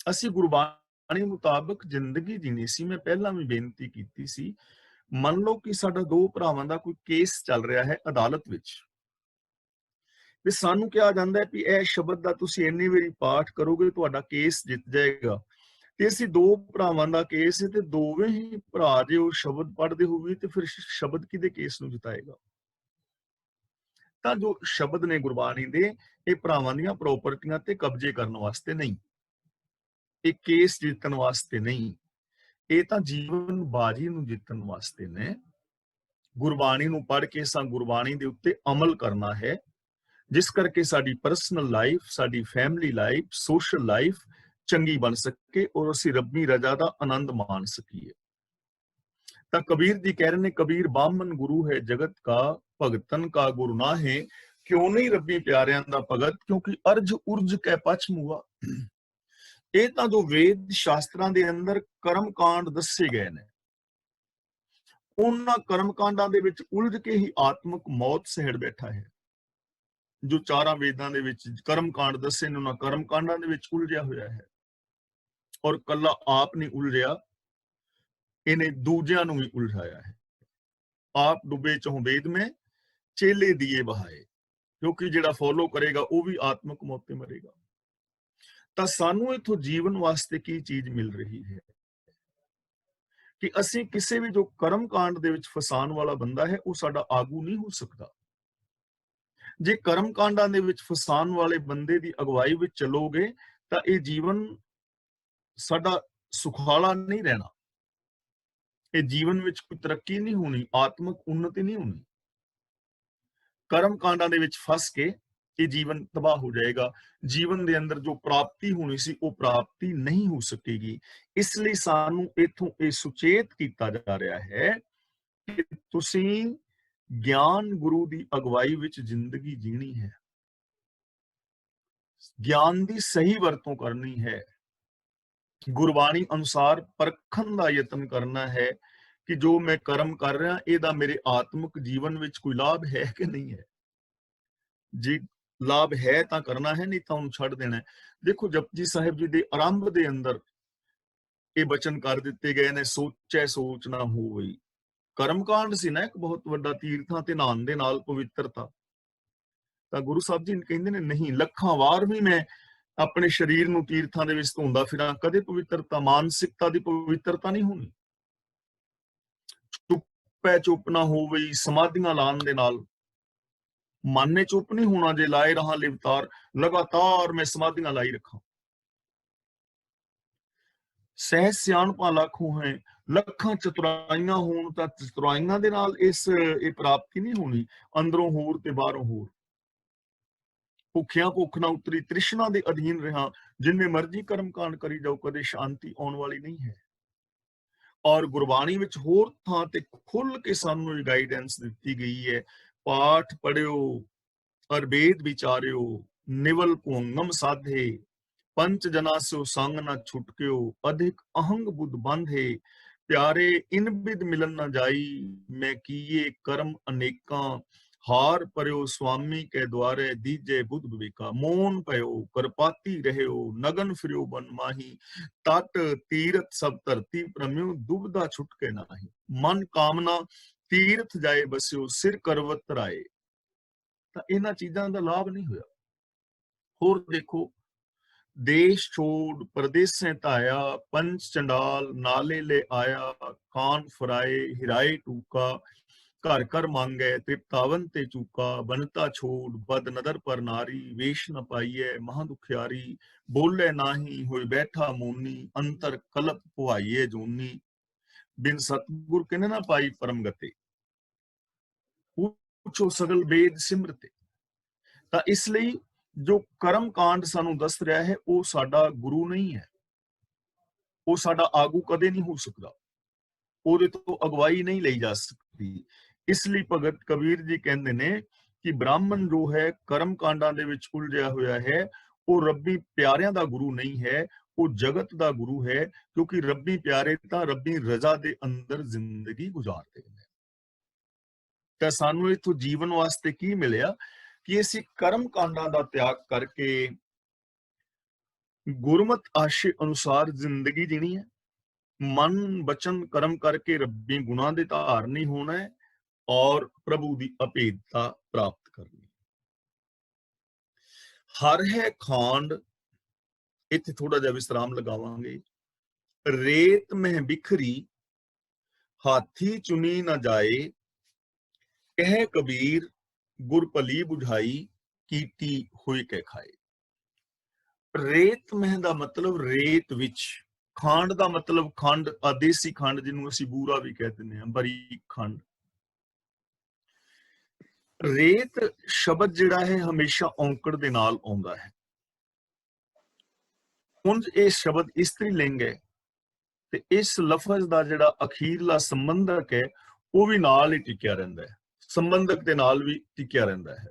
ਅਸੀਂ ਗੁਰਬਾਣੀ ਮੁਤਾਬਕ ਜ਼ਿੰਦਗੀ ਜੀਣੀ ਸੀ। ਮੈਂ ਪਹਿਲਾਂ ਵੀ ਬੇਨਤੀ ਕੀਤੀ ਸੀ, ਮੰਨ ਲਓ ਕਿ ਸਾਡਾ ਦੋ ਭਰਾਵਾਂ ਦਾ ਕੋਈ ਕੇਸ ਚੱਲ ਰਿਹਾ ਹੈ ਅਦਾਲਤ ਵਿੱਚ, ਤੇ ਸਾਨੂੰ ਕਿਹਾ ਜਾਂਦਾ ਹੈ ਕਿ ਇਹ ਸ਼ਬਦ ਦਾ ਤੁਸੀਂ ਇੰਨੀ ਵਾਰੀ ਪਾਠ ਕਰੋਗੇ ਤੁਹਾਡਾ ਕੇਸ ਜਿੱਤ ਜਾਏਗਾ। ਤੇ ਅਸੀਂ ਦੋ ਭਰਾਵਾਂ ਦਾ ਕੇਸ ਹੈ ਤੇ ਦੋਵੇਂ ਹੀ ਭਰਾ ਜੇ ਉਹ ਸ਼ਬਦ ਪੜ੍ਹਦੇ ਹੋਵੇ ਤੇ ਫਿਰ ਸ਼ਬਦ ਕਿਹਦੇ ਕੇਸ ਨੂੰ ਜਿਤਾਏਗਾ? ਤਾਂ ਜੋ ਸ਼ਬਦ ਨੇ ਗੁਰਬਾਣੀ ਦੇ, ਇਹ ਭਰਾਵਾਂ ਦੀਆਂ ਪ੍ਰਾਪਰਟੀਆਂ ਤੇ ਕਬਜ਼ੇ ਕਰਨ ਵਾਸਤੇ ਨਹੀਂ, ਇਹ ਕੇਸ ਜਿੱਤਣ ਵਾਸਤੇ ਨਹੀਂ, ਇਹ ਤਾਂ ਜੀਵਨ ਬਾਜੀ ਨੂੰ ਜਿੱਤਣ ਵਾਸਤੇ ਨੇ। ਗੁਰਬਾਣੀ ਨੂੰ ਪੜ੍ਹ ਕੇ ਗੁਰਬਾਣੀ ਦੇ ਉੱਤੇ ਅਮਲ ਕਰਨਾ ਹੈ, ਜਿਸ ਕਰਕੇ ਸਾਡੀ ਪਰਸਨਲ ਲਾਈਫ, ਸਾਡੀ ਫੈਮਿਲੀ ਲਾਈਫ, ਸੋਸ਼ਲ ਲਾਈਫ ਚੰਗੀ ਬਣ ਸਕੇ ਔਰ ਅਸੀਂ ਰੱਬੀ ਰਜ਼ਾ ਦਾ ਆਨੰਦ ਮਾਣ ਸਕੀਏ। ਤਾਂ ਕਬੀਰ ਜੀ ਕਹਿ ਰਹੇ ਨੇ, ਕਬੀਰ ਬਾਮਨ ਗੁਰੂ ਹੈ ਜਗਤ ਕਾ, ਭਗਤਨ ਕਾ ਗੁਰੂ ਨਾ ਹੈ। ਕਿਉਂ ਨਹੀਂ ਰੱਬੀ ਪਿਆਰਿਆਂ ਦਾ ਭਗਤ? ਕਿਉਂਕਿ ਅਰਜ ਉਰਜ ਕੈ ਪਛ ਮੁਆ। ਇਹ ਤਾਂ ਜੋ ਵੇਦ ਸ਼ਾਸਤਰਾਂ ਦੇ ਅੰਦਰ ਕਰਮ ਕਾਂਡ ਦੱਸੇ ਗਏ ਨੇ, ਉਹਨਾਂ ਕਰਮ ਕਾਂਡਾਂ ਦੇ ਵਿੱਚ ਉਲਝ ਕੇ ਹੀ ਆਤਮਿਕ ਮੌਤ ਸਹਿੜ ਬੈਠਾ ਹੈ। ਜੋ ਚਾਰਾਂ ਵੇਦਾਂ ਦੇ ਵਿੱਚ ਕਰਮ ਕਾਂਡ ਦੱਸੇ ਨੇ, ਉਹਨਾਂ ਕਰਮ ਕਾਂਡਾਂ ਦੇ ਵਿੱਚ ਉਲਝਿਆ ਹੋਇਆ ਹੈ, ਔਰ ਕੱਲਾ ਆਪ ਨਹੀਂ ਉਲਝਿਆ, ਇਹਨੇ ਦੂਜਿਆਂ ਨੂੰ ਵੀ ਉਲਝਾਇਆ ਹੈ। ਆਪ ਡੁੱਬੇ ਚਹੁ ਵੇਦ में ਚੇਲੇ ਦੀਏ ਬਹਾਏ, ਕਿਉਂਕਿ ਜਿਹੜਾ ਫੋਲੋ ਕਰੇਗਾ ਉਹ ਵੀ ਆਤਮਿਕ ਮੌਤ ਤੇ ਮਰੇਗਾ। ਤਾਂ ਸਾਨੂੰ ਇਥੋਂ ਜੀਵਨ ਵਾਸਤੇ ਕੀ ਚੀਜ਼ ਮਿਲ ਰਹੀ ਹੈ ਕਿ ਅਸੀਂ ਕਿਸੇ ਵੀ ਜੋ ਕਰਮ ਕਾਂਡ ਦੇ ਵਿੱਚ ਫਸਾਉਣ ਵਾਲਾ ਬੰਦਾ ਹੈ ਉਹ ਸਾਡਾ ਆਗੂ ਨਹੀਂ ਹੋ ਸਕਦਾ। ਜੇ ਕਰਮ ਕਾਂਡਾਂ ਦੇ ਵਿੱਚ ਫਸਾਉਣ ਵਾਲੇ ਬੰਦੇ ਦੀ ਅਗਵਾਈ ਵਿੱਚ ਚੱਲੋਗੇ ਤਾਂ ਇਹ ਜੀਵਨ ਸਾਡਾ ਸੁਖਾਲਾ ਨਹੀਂ ਰਹਿਣਾ, ਇਹ ਜੀਵਨ ਵਿੱਚ ਕੋਈ ਤਰੱਕੀ ਨਹੀਂ ਹੋਣੀ, ਆਤਮਿਕ ਉન્નਤੀ ਨਹੀਂ ਹੋਣੀ। ਕਰਮ ਕਾਂਡਾਂ ਦੇ ਵਿੱਚ ਫਸ ਕੇ ਇਹ ਜੀਵਨ ਤਬਾਹ ਹੋ ਜਾਏਗਾ। ਜੀਵਨ ਦੇ ਅੰਦਰ ਜੋ ਪ੍ਰਾਪਤੀ ਹੋਣੀ ਸੀ ਉਹ ਪ੍ਰਾਪਤੀ ਨਹੀਂ ਹੋ ਸਕੇਗੀ। ਇਸ ਲਈ ਸਾਨੂੰ ਇਥੋਂ ਇਹ ਸੁਚੇਤ ਕੀਤਾ ਜਾ ਰਿਹਾ ਹੈ ਕਿ ਤੁਸੀਂ ਗਿਆਨ ਗੁਰੂ ਦੀ ਅਗਵਾਈ ਵਿੱਚ ਜ਼ਿੰਦਗੀ ਜੀਣੀ ਹੈ, ਗਿਆਨ ਦੀ ਸਹੀ ਵਰਤੋਂ ਕਰਨੀ ਹੈ, ਗੁਰਬਾਣੀ ਅਨੁਸਾਰ ਪਰਖਣ ਦਾ ਯਤਨ ਕਰਨਾ ਹੈ ਕਿ ਜੋ ਮੈਂ ਕਰਮ ਕਰ ਰਿਹਾ ਇਹਦਾ ਮੇਰੇ ਆਤਮਿਕ ਜੀਵਨ ਵਿੱਚ ਕੋਈ ਲਾਭ ਹੈ ਕਿ ਨਹੀਂ ਹੈ। ਜੇ ਲਾਭ ਹੈ ਤਾਂ ਕਰਨਾ ਹੈ, ਨਹੀਂ ਤਾਂ ਉਹਨੂੰ ਛੱਡ ਦੇਣਾ ਹੈ। ਦੇਖੋ ਜਪਜੀ ਸਾਹਿਬ ਜੀ ਦੇ ਆਰੰਭ ਦੇ ਅੰਦਰ ਇਹ ਬਚਨ ਕਰ ਦਿੱਤੇ ਗਏ ਨੇ, ਸੋਚੈ ਸੋਚ ਨਾ ਹੋਵਈ। ਕਰਮਕਾਂਡ ਸੀ ਨਾ ਇੱਕ ਬਹੁਤ ਵੱਡਾ, ਤੀਰਥਾਂ ਤੇ ਨਹਾਉਣ ਦੇ ਨਾਲ ਪਵਿੱਤਰਤਾ। ਤਾਂ ਗੁਰੂ ਸਾਹਿਬ ਜੀ ਕਹਿੰਦੇ ਨੇ ਨਹੀਂ, ਲੱਖਾਂ ਵਾਰ ਵੀ ਮੈਂ ਆਪਣੇ ਸਰੀਰ ਨੂੰ ਤੀਰਥਾਂ ਦੇ ਵਿੱਚ ਧੋਂਦਾ ਫਿਰਾਂ, ਕਦੇ ਪਵਿੱਤਰਤਾ, ਮਾਨਸਿਕਤਾ ਦੀ ਪਵਿੱਤਰਤਾ ਨਹੀਂ ਹੋਣੀ। ਚੁੱਪੈ ਚੁੱਪ ਨਾ ਹੋਵਈ, ਸਮਾਧੀਆਂ ਲਾਉਣ ਦੇ ਨਾਲ ਮਨ ਨੇ ਚੁੱਪ ਨਹੀਂ ਹੋਣਾ। ਜੇ ਲਾਏ ਰਹਾ ਲਿਵਤਾਰ, ਲਗਾਤਾਰ ਮੈਂ ਸਮਾਧੀਆਂ ਲਾਈ ਰੱਖਾਂ। ਸਹਿ ਸਿਆਣਪਾਂ ਲੱਖੋਂ ਹੈ, ਲੱਖਾਂ ਚਤੁਰਾਈਆਂ ਹੋਣ ਤਾਂ ਚਤੁਰਾਈਆਂ ਦੇ ਨਾਲ ਇਹ ਪ੍ਰਾਪਤੀ ਨਹੀਂ ਹੋਣੀ। ਅੰਦਰੋਂ ਹੋਰ ਤੇ ਬਾਹਰੋਂ ਹੋਰ। ਭੁੱਖਿਆਂ ਭੁੱਖ ਨਾ ਉਤਰੀ, ਤ੍ਰਿਸ਼ਨਾ ਦੇ ਅਧੀਨ ਰਹਾ, ਜਿੰਨੇ ਮਰਜ਼ੀ ਕਰਮ ਕਾਂਡ ਕਰੀ ਜਾਓ, ਕਦੇ ਸ਼ਾਂਤੀ ਆਉਣ ਵਾਲੀ ਨਹੀਂ ਹੈ। ਔਰ ਗੁਰਬਾਣੀ ਵਿੱਚ ਹੋਰ ਥਾਂ ਤੇ ਖੁੱਲ ਕੇ ਸਾਨੂੰ ਗਾਈਡੈਂਸ ਦਿੱਤੀ ਗਈ ਹੈ, ਪਾਠ ਪੜਿਓ ਅਰ ਵੇਦ ਵਿਚਾਰਿਓ, ਨਿਵਲ ਭੁੰਗਮ ਸਾਧੇ, ਪੰਚ ਜਨਾ ਸੋ ਸੰਗ ਨਾ ਛੁਟਕਿਓ, ਅਧਿਕ ਅਹੰਗ ਬੁੱਧ ਬੰਧੇ, ਪਿਆਰੇ ਇਨ ਬਿਦ ਮਿਲਨ ਨਾ ਜਾਈ, ਮੈਂ ਕੀਏ ਕਰਮ ਅਨੇਕਾਂ, ਹਾਰ ਪਰਿਓ ਸੁਆਮੀ ਕੇ ਦੁਆਰੇ, ਦੀਜੇ ਬੁੱਧ ਵਿਵੇਕਾ, ਮੋਨ ਪਇਓ ਕਰਪਾਤੀ ਰਹਿਓ, ਨਗਨ ਫਿਰਿਓ ਬਨ ਮਾਹੀ, ਤਟ ਤੀਰਥ ਸਭ ਧਰਤੀ ਪ੍ਰਮਿਓ, ਦੁਬਦਾ ਛੁਟਕੇ ਨਾਹੀ, ਮਨ ਕਾਮਨਾ ਤੀਰਥ ਜਾਏ ਬਸਿਓ, ਸਿਰ ਕਰਵਤ ਧਰਾਏ। ਤਾਂ ਇਹਨਾਂ ਚੀਜ਼ਾਂ ਦਾ ਲਾਭ ਨਹੀਂ ਹੋਇਆ। ਹੋਰ ਦੇਖੋ, ਦੇਸ਼ ਛੋੜ ਪਰਦੇਸੇ ਧਾਇਆ, ਪੰਚ ਚੰਡਾਲ ਨਾਲੇ ਲੈ ਆਇਆ, ਕਾਨ ਫਰਾਏ ਹਿਰਾਏ ਟੂਕਾ, घर घर मांगै तृप्तावन ते चूका, बनता छोड़ बद नदर पर नारी, वेश न पाइयै महा दुखियारी, बोले नाही होए बैठा मोनी, अंतर कलप पुआइए जोनी, बिन सतगुर किने ना पाई परम गते, पूछो सगल वेद सिमरते। ਤਾਂ ਇਸ ਲਈ ਜੋ ਕਰਮ ਕਾਂਡ ਸਾਨੂੰ ਦੱਸ ਰਿਹਾ ਹੈ ਉਹ ਸਾਡਾ ਗੁਰੂ ਨਹੀਂ ਹੈ, ਉਹ ਸਾਡਾ ਆਗੂ ਕਦੇ ਨਹੀਂ ਹੋ ਸਕਦਾ, ਉਹਦੇ ਤੋਂ ਅਗਵਾਈ ਨਹੀਂ ਲਈ ਜਾ ਸਕਦੀ। ਇਸ ਲਈ ਭਗਤ ਕਬੀਰ ਜੀ ਕਹਿੰਦੇ ਨੇ ਕਿ ਬ੍ਰਾਹਮਣ ਜੋ ਹੈ ਕਰਮ ਕਾਂਡਾਂ ਦੇ ਵਿੱਚ ਉਲਝਿਆ ਹੋਇਆ ਹੈ, ਉਹ ਰੱਬੀ ਪਿਆਰਿਆਂ ਦਾ ਗੁਰੂ ਨਹੀਂ ਹੈ, ਉਹ ਜਗਤ ਦਾ ਗੁਰੂ ਹੈ, ਕਿਉਂਕਿ ਰੱਬੀ ਪਿਆਰੇ ਤਾਂ ਰੱਬੀ ਰਜ਼ਾ ਦੇ ਅੰਦਰ ਜ਼ਿੰਦਗੀ ਗੁਜ਼ਾਰਦੇ ਨੇ। ਤਾਂ ਸਾਨੂੰ ਇਥੋਂ ਜੀਵਨ ਵਾਸਤੇ ਕੀ ਮਿਲਿਆ ਕਿ ਅਸੀਂ ਕਰਮ ਕਾਂਡਾਂ ਦਾ ਤਿਆਗ ਕਰਕੇ ਗੁਰਮਤ ਆਸ਼ੇ ਅਨੁਸਾਰ ਜ਼ਿੰਦਗੀ ਜੀਣੀ ਹੈ, ਮਨ ਬਚਨ ਕਰਮ ਕਰਕੇ ਰੱਬੀ ਗੁਣਾਂ ਦੇ ਧਾਰਨੀ ਹੋਣਾ ਹੈ ਔਰ ਪ੍ਰਭੂ ਦੀ ਅਭੇਦਤਾ ਪ੍ਰਾਪਤ ਕਰਨੀ। ਹਰ ਹੈ ਖਾਂਡ, ਇੱਥੇ ਥੋੜਾ ਜਿਹਾ ਵਿਸਰਾਮ ਲਗਾਵਾਂਗੇ। ਰੇਤ ਮਹਿ ਬਿਖਰੀ ਹਾਥੀ ਚੁਣੀ ਨਾ ਜਾਏ, ਕਹਿ ਕਬੀਰ ਗੁਰ ਭਲੀ ਬੁਝਾਈ, ਕੀਤੀ ਹੋਈ ਕੇ ਖਾਏ। ਰੇਤ ਮਹਿ ਦਾ ਮਤਲਬ ਰੇਤ ਵਿੱਚ, ਖੰਡ ਦਾ ਮਤਲਬ ਖੰਡ, ਆਦੇਸੀ ਖੰਡ ਜਿਹਨੂੰ ਅਸੀਂ ਬੂਰਾ ਵੀ ਕਹਿ ਦਿੰਦੇ ਹਾਂ, ਬਰੀਕ ਖੰਡ। ਰੇਤ ਸ਼ਬਦ ਜਿਹੜਾ ਹੈ ਹਮੇਸ਼ਾ ਔਂਕੜ ਦੇ ਨਾਲ ਆਉਂਦਾ ਹੈ। ਹੁਣ ਇਹ ਸ਼ਬਦ ਇਸਤਰੀ ਲਿੰਗ ਹੈ ਤੇ ਇਸ ਲਫ਼ਜ਼ ਦਾ ਜਿਹੜਾ ਅਖੀਰਲਾ ਸੰਬੰਧਕ ਹੈ ਉਹ ਵੀ ਨਾਲ ਹੀ ਟਿਕਿਆ ਰਹਿੰਦਾ ਹੈ, ਸੰਬੰਧਕ ਦੇ ਨਾਲ ਵੀ ਟਿਕਿਆ ਰਹਿੰਦਾ ਹੈ।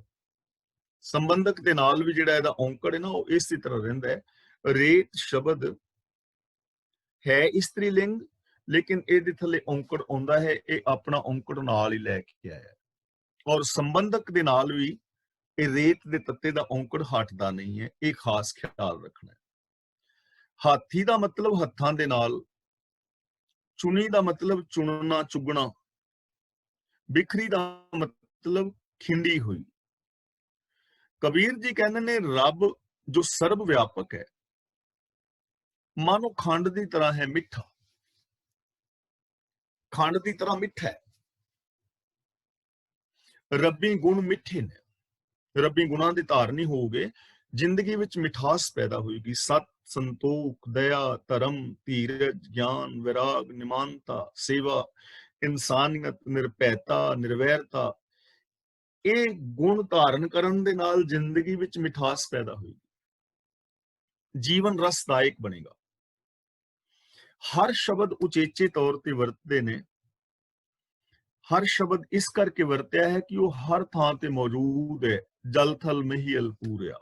ਸੰਬੰਧਕ ਦੇ ਨਾਲ ਵੀ ਜਿਹੜਾ ਇਹਦਾ ਔਂਕੜ ਹੈ ਨਾ ਉਹ ਇਸੇ ਤਰ੍ਹਾਂ ਰਹਿੰਦਾ ਹੈ। ਰੇਤ ਸ਼ਬਦ ਹੈ ਇਸਤਰੀ ਲਿੰਗ, ਲੇਕਿਨ ਇਹਦੇ ਥੱਲੇ ਔਂਕੜ ਆਉਂਦਾ ਹੈ, ਇਹ ਆਪਣਾ ਔਂਕੜ ਨਾਲ ਹੀ ਲੈ ਕੇ ਆਇਆ। ਔਰ ਸੰਬੰਧਕ ਦੇ ਨਾਲ ਵੀ ਇਹ ਰੇਤ ਦੇ ਤੱਤੇ ਦਾ ਔਂਕੜ ਹਟਦਾ ਨਹੀਂ ਹੈ, ਇਹ ਖਾਸ ਖਿਆਲ ਰੱਖਣਾ ਹੈ। ਹਾਥੀ ਦਾ ਮਤਲਬ ਹੱਥਾਂ ਦੇ ਨਾਲ, ਚੁਣੀ ਦਾ ਮਤਲਬ ਚੁਣਨਾ ਚੁਗਣਾ, ਬਿਖਰੀ ਦਾ ਮਤਲਬ ਖਿੰਡੀ ਹੋਈ। ਕਬੀਰ ਜੀ ਕਹਿੰਦੇ ਨੇ ਰੱਬ ਜੋ ਸਰਬ ਵਿਆਪਕ ਹੈ, ਮਾਨੋ ਖੰਡ ਦੀ ਤਰ੍ਹਾਂ ਹੈ ਮਿੱਠਾ, ਖੰਡ ਦੀ ਤਰ੍ਹਾਂ ਮਿੱਠਾ ਹੈ। ਰੱਬੀ ਗੁਣ ਮਿੱਠੇ ਨੇ, ਰੱਬੀ ਗੁਣਾਂ ਦੀ ਧਾਰਨੀ ਹੋਊਗੇ, ਜ਼ਿੰਦਗੀ ਵਿੱਚ ਮਿਠਾਸ ਪੈਦਾ ਹੋਏਗੀ। ਸਤ, ਸੰਤੋਖ, ਦਇਆ, ਧਰਮ, ਧੀਰਜ, ਗਿਆਨ, ਵਿਰਾਗ, ਨਿਮਾਨਤਾ, ਸੇਵਾ, ਇਨਸਾਨੀਅਤ, ਨਿਰਭੈਤਾ, ਨਿਰਵੈਰਤਾ, ਇਹ ਗੁਣ ਧਾਰਨ ਕਰਨ ਦੇ ਨਾਲ ਜ਼ਿੰਦਗੀ ਵਿੱਚ ਮਿਠਾਸ ਪੈਦਾ ਹੋਏਗੀ, ਜੀਵਨ ਰਸਦਾਇਕ ਬਣੇਗਾ। ਹਰ ਸ਼ਬਦ ਉਚੇਚੇ ਤੌਰ ਤੇ ਵਰਤਦੇ ਨੇ, ਹਰ ਸ਼ਬਦ ਇਸ ਕਰਕੇ ਵਰਤਿਆ ਹੈ ਕਿ ਉਹ ਹਰ ਥਾਂ ਤੇ ਮੌਜੂਦ ਹੈ, ਜਲ ਥਲ ਮਹੀਲ ਪੂਰਿਆ।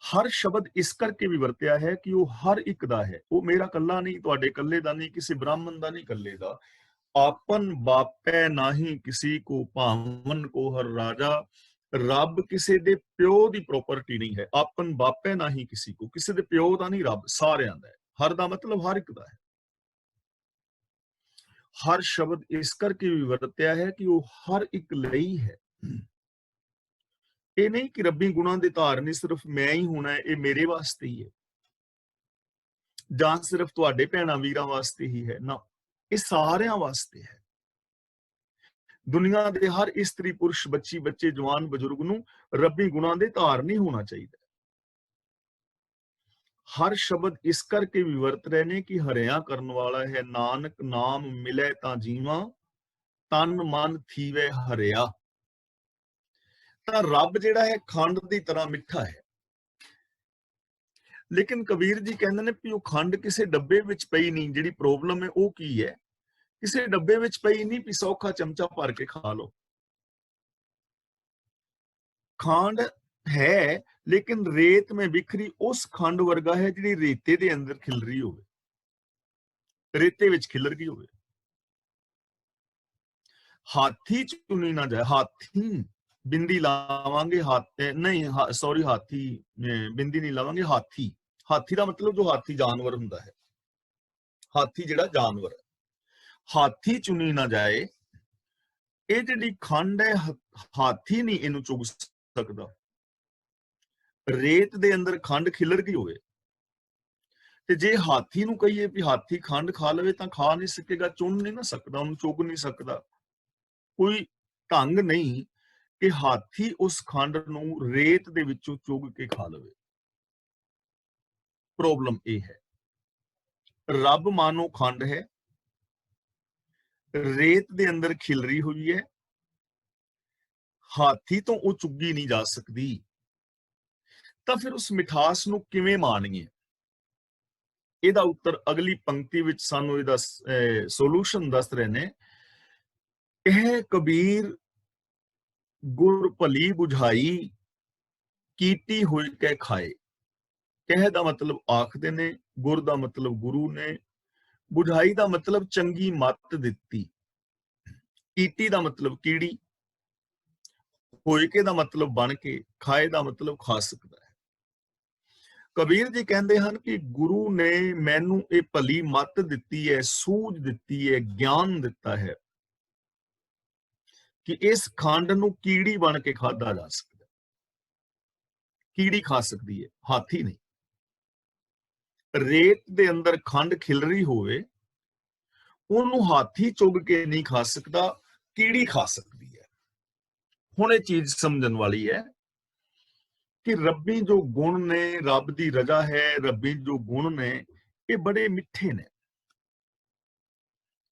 ਹਰ ਸ਼ਬਦ ਇਸ ਕਰਕੇ ਵੀ ਵਰਤਿਆ ਹੈ ਕਿ ਉਹ ਹਰ ਇੱਕ ਦਾ ਹੈ, ਉਹ ਮੇਰਾ ਕੱਲਾ ਨਹੀਂ, ਤੁਹਾਡੇ ਕੱਲੇ ਦਾ ਨਹੀਂ, ਕਿਸੇ ਬ੍ਰਾਹਮਣ ਦਾ ਨਹੀਂ ਕੱਲੇ ਦਾ। ਆਪਨ ਬਾਪੈ ਨਾਹੀ ਕਿਸੀ ਕੋ, ਭਾਵਨ ਕੋ ਹਰ ਰਾਜਾ। ਰੱਬ ਕਿਸੇ ਦੇ ਪਿਓ ਦੀ ਪ੍ਰੋਪਰਟੀ ਨਹੀਂ ਹੈ, ਆਪਨ ਬਾਪੈ ਨਾਹੀ ਕਿਸੀ ਕੋ, ਕਿਸੇ ਦੇ ਪਿਓ ਦਾ ਨਹੀਂ, ਰੱਬ ਸਾਰਿਆਂ ਦਾ ਹੈ। ਹਰ ਦਾ ਮਤਲਬ ਹਰ ਇੱਕ ਦਾ ਹੈ। ਹਰ ਸ਼ਬਦ ਇਸ ਕਰਕੇ ਵੀ ਵਰਤਿਆ ਹੈ ਕਿ ਉਹ ਹਰ ਇੱਕ ਲਈ ਹੈ। ਇਹ ਨਹੀਂ ਕਿ ਰੱਬੀ ਗੁਣਾਂ ਦੇ ਧਾਰਨੀ ਸਿਰਫ ਮੈਂ ਹੀ ਹੋਣਾ ਹੈ, ਇਹ ਮੇਰੇ ਵਾਸਤੇ ਹੀ ਹੈ ਜਾਂ ਸਿਰਫ ਤੁਹਾਡੇ ਭੈਣਾਂ ਵੀਰਾਂ ਵਾਸਤੇ ਹੀ ਹੈ, ਨਾ, ਇਹ ਸਾਰਿਆਂ ਵਾਸਤੇ ਹੈ। ਦੁਨੀਆ ਦੇ ਹਰ ਇਸਤਰੀ ਪੁਰਸ਼, ਬੱਚੀ ਬੱਚੇ, ਜਵਾਨ ਬਜ਼ੁਰਗ ਨੂੰ ਰੱਬੀ ਗੁਣਾਂ ਦੇ ਧਾਰਨੀ ਹੋਣਾ ਚਾਹੀਦਾ। ਹਰ ਸ਼ਬਦ ਇਸ ਕਰਕੇ ਵੀ ਵਰਤ ਰਹੇ ਨੇ ਕਿ ਹਰਿਆ ਕਰਨ ਵਾਲਾ ਹੈ ਨਾਨਕ, ਨਾਮ ਮਿਲੇ ਤਾਂ ਜੀਵਾਂ, ਤਨ ਮਨ ਥੀਵੇ ਹਰਿਆ। ਤਾਂ ਰੱਬ ਜਿਹੜਾ ਹੈ ਖੰਡ ਦੀ ਤਰ੍ਹਾਂ ਮਿੱਠਾ ਹੈ, ਲੇਕਿਨ ਕਬੀਰ ਜੀ ਕਹਿੰਦੇ ਨੇ ਵੀ ਉਹ ਖੰਡ ਕਿਸੇ ਡੱਬੇ ਵਿੱਚ ਪਈ ਨਹੀਂ। ਜਿਹੜੀ ਪ੍ਰੋਬਲਮ ਹੈ ਉਹ ਕੀ ਹੈ? ਕਿਸੇ ਡੱਬੇ ਵਿੱਚ ਪਈ ਨਹੀਂ ਵੀ ਸੌਖਾ ਚਮਚਾ ਭਰ ਕੇ ਖਾ ਲਓ। ਖੰਡ ਹੈ ਲੇਕਿਨ ਰੇਤ में बिखरी ਉਸ ਖੰਡ ਵਰਗਾ ਹੈ ਜਿਹੜੀ ਰੇਤੇ ਦੇ ਅੰਦਰ ਖਿਲ ਰਹੀ ਹੋਵੇ, ਰੇਤੇ ਵਿੱਚ ਖਿਲਰ ਗਈ ਹੋਵੇ। ਹਾਥੀ ਚੁਣੀ ਨਾ ਜਾਏ, ਹਾਥੀ ਬਿੰਦੀ ਲਾਵਾਂਗੇ, ਹੱਥ ਨਹੀਂ, ਸੌਰੀ, ਹਾਥੀ ਬਿੰਦੀ ਨਹੀਂ ਲਾਵਾਂਗੇ, ਹਾਥੀ, ਹਾਥੀ ਦਾ ਮਤਲਬ ਜੋ ਹਾਥੀ ਜਾਨਵਰ ਹੁੰਦਾ ਹੈ, ਹਾਥੀ ਜਿਹੜਾ ਜਾਨਵਰ ਹੈ, ਹਾਥੀ ਚੁਣੀ ਨਾ ਜਾਏ। ਇਹ ਜਿਹੜੀ ਖੰਡ ਹੈ ਹਾਥੀ ਨਹੀਂ ਇਹਨੂੰ ਚੁਗ ਸਕਦਾ। ਰੇਤ ਦੇ ਅੰਦਰ ਖੰਡ ਖਿਲਰ ਗਈ ਹੋਵੇ ਤੇ ਜੇ ਹਾਥੀ ਨੂੰ ਕਹੀਏ ਵੀ ਹਾਥੀ ਖੰਡ ਖਾ ਲਵੇ ਤਾਂ ਖਾ ਨਹੀਂ ਸਕੇਗਾ, ਚੁਣ ਨਹੀਂ ਨਾ ਸਕਦਾ, ਉਹਨੂੰ ਚੁਗ ਨਹੀਂ ਸਕਦਾ। ਕੋਈ ਢੰਗ ਨਹੀਂ ਕਿ ਹਾਥੀ ਉਸ ਖੰਡ ਨੂੰ ਰੇਤ ਦੇ ਵਿੱਚੋਂ ਚੁਗ ਕੇ ਖਾ ਲਵੇ। ਪ੍ਰੋਬਲਮ ਇਹ ਹੈ, ਰੱਬ ਮਾਨੋ ਖੰਡ ਹੈ, ਰੇਤ ਦੇ ਅੰਦਰ ਖਿਲਰੀ ਹੋਈ ਹੈ, ਹਾਥੀ ਤੋਂ ਉਹ ਚੁੱਗੀ ਨਹੀਂ ਜਾ ਸਕਦੀ, ਤਾਂ ਫਿਰ ਉਸ ਮਿਠਾਸ ਨੂੰ ਕਿਵੇਂ ਮਾਣੀਏ? ਇਹਦਾ ਉੱਤਰ ਅਗਲੀ ਪੰਕਤੀ ਵਿੱਚ ਸਾਨੂੰ ਇਹਦਾ ਸੋਲੂਸ਼ਨ ਦੱਸ ਰਹੇ ਨੇ। ਇਹ ਕਬੀਰ ਗੁਰ ਭਲੀ ਬੁਝਾਈ, ਕੀਤੀ ਹੋਈ ਕੇ ਖਾਏ। ਕਹਿ ਦਾ ਮਤਲਬ ਆਖਦੇ ਨੇ, ਗੁਰ ਦਾ ਮਤਲਬ ਗੁਰੂ ਨੇ, ਬੁਝਾਈ ਦਾ ਮਤਲਬ ਚੰਗੀ ਮੱਤ ਦਿੱਤੀ, ਕੀਤੀ ਦਾ ਮਤਲਬ ਕੀੜੀ, ਹੋਏ ਕੇ ਦਾ ਮਤਲਬ ਬਣ ਕੇ, ਖਾਏ ਦਾ ਮਤਲਬ ਖਾ ਸਕਦਾ ਹੈ। ਕਬੀਰ ਜੀ ਕਹਿੰਦੇ ਹਨ ਕਿ ਗੁਰੂ ਨੇ ਮੈਨੂੰ ਇਹ ਭਲੀ ਮੱਤ ਦਿੱਤੀ ਹੈ, ਸੂਝ ਦਿੱਤੀ ਹੈ, ਗਿਆਨ ਦਿੱਤਾ ਹੈ ਕਿ ਇਸ ਖੰਡ ਨੂੰ ਕੀੜੀ ਬਣ ਕੇ ਖਾਧਾ ਜਾ ਸਕਦਾ। ਕੀੜੀ ਖਾ ਸਕਦੀ ਹੈ, ਹਾਥੀ ਨਹੀਂ। ਰੇਤ ਦੇ ਅੰਦਰ ਖੰਡ ਖਿਲਰੀ ਹੋਵੇ, ਉਹਨੂੰ ਹਾਥੀ ਚੁੱਗ ਕੇ ਨਹੀਂ ਖਾ ਸਕਦਾ, ਕੀੜੀ ਖਾ ਸਕਦੀ ਹੈ। ਹੁਣ ਇਹ ਚੀਜ਼ ਸਮਝਣ ਵਾਲੀ ਹੈ ਕਿ ਰੱਬੀ ਜੋ ਗੁਣ ਨੇ, ਰੱਬ ਦੀ ਰਜ਼ਾ ਹੈ, ਰੱਬੀ ਜੋ ਗੁਣ ਨੇ, ਇਹ ਬੜੇ ਮਿੱਠੇ ਨੇ।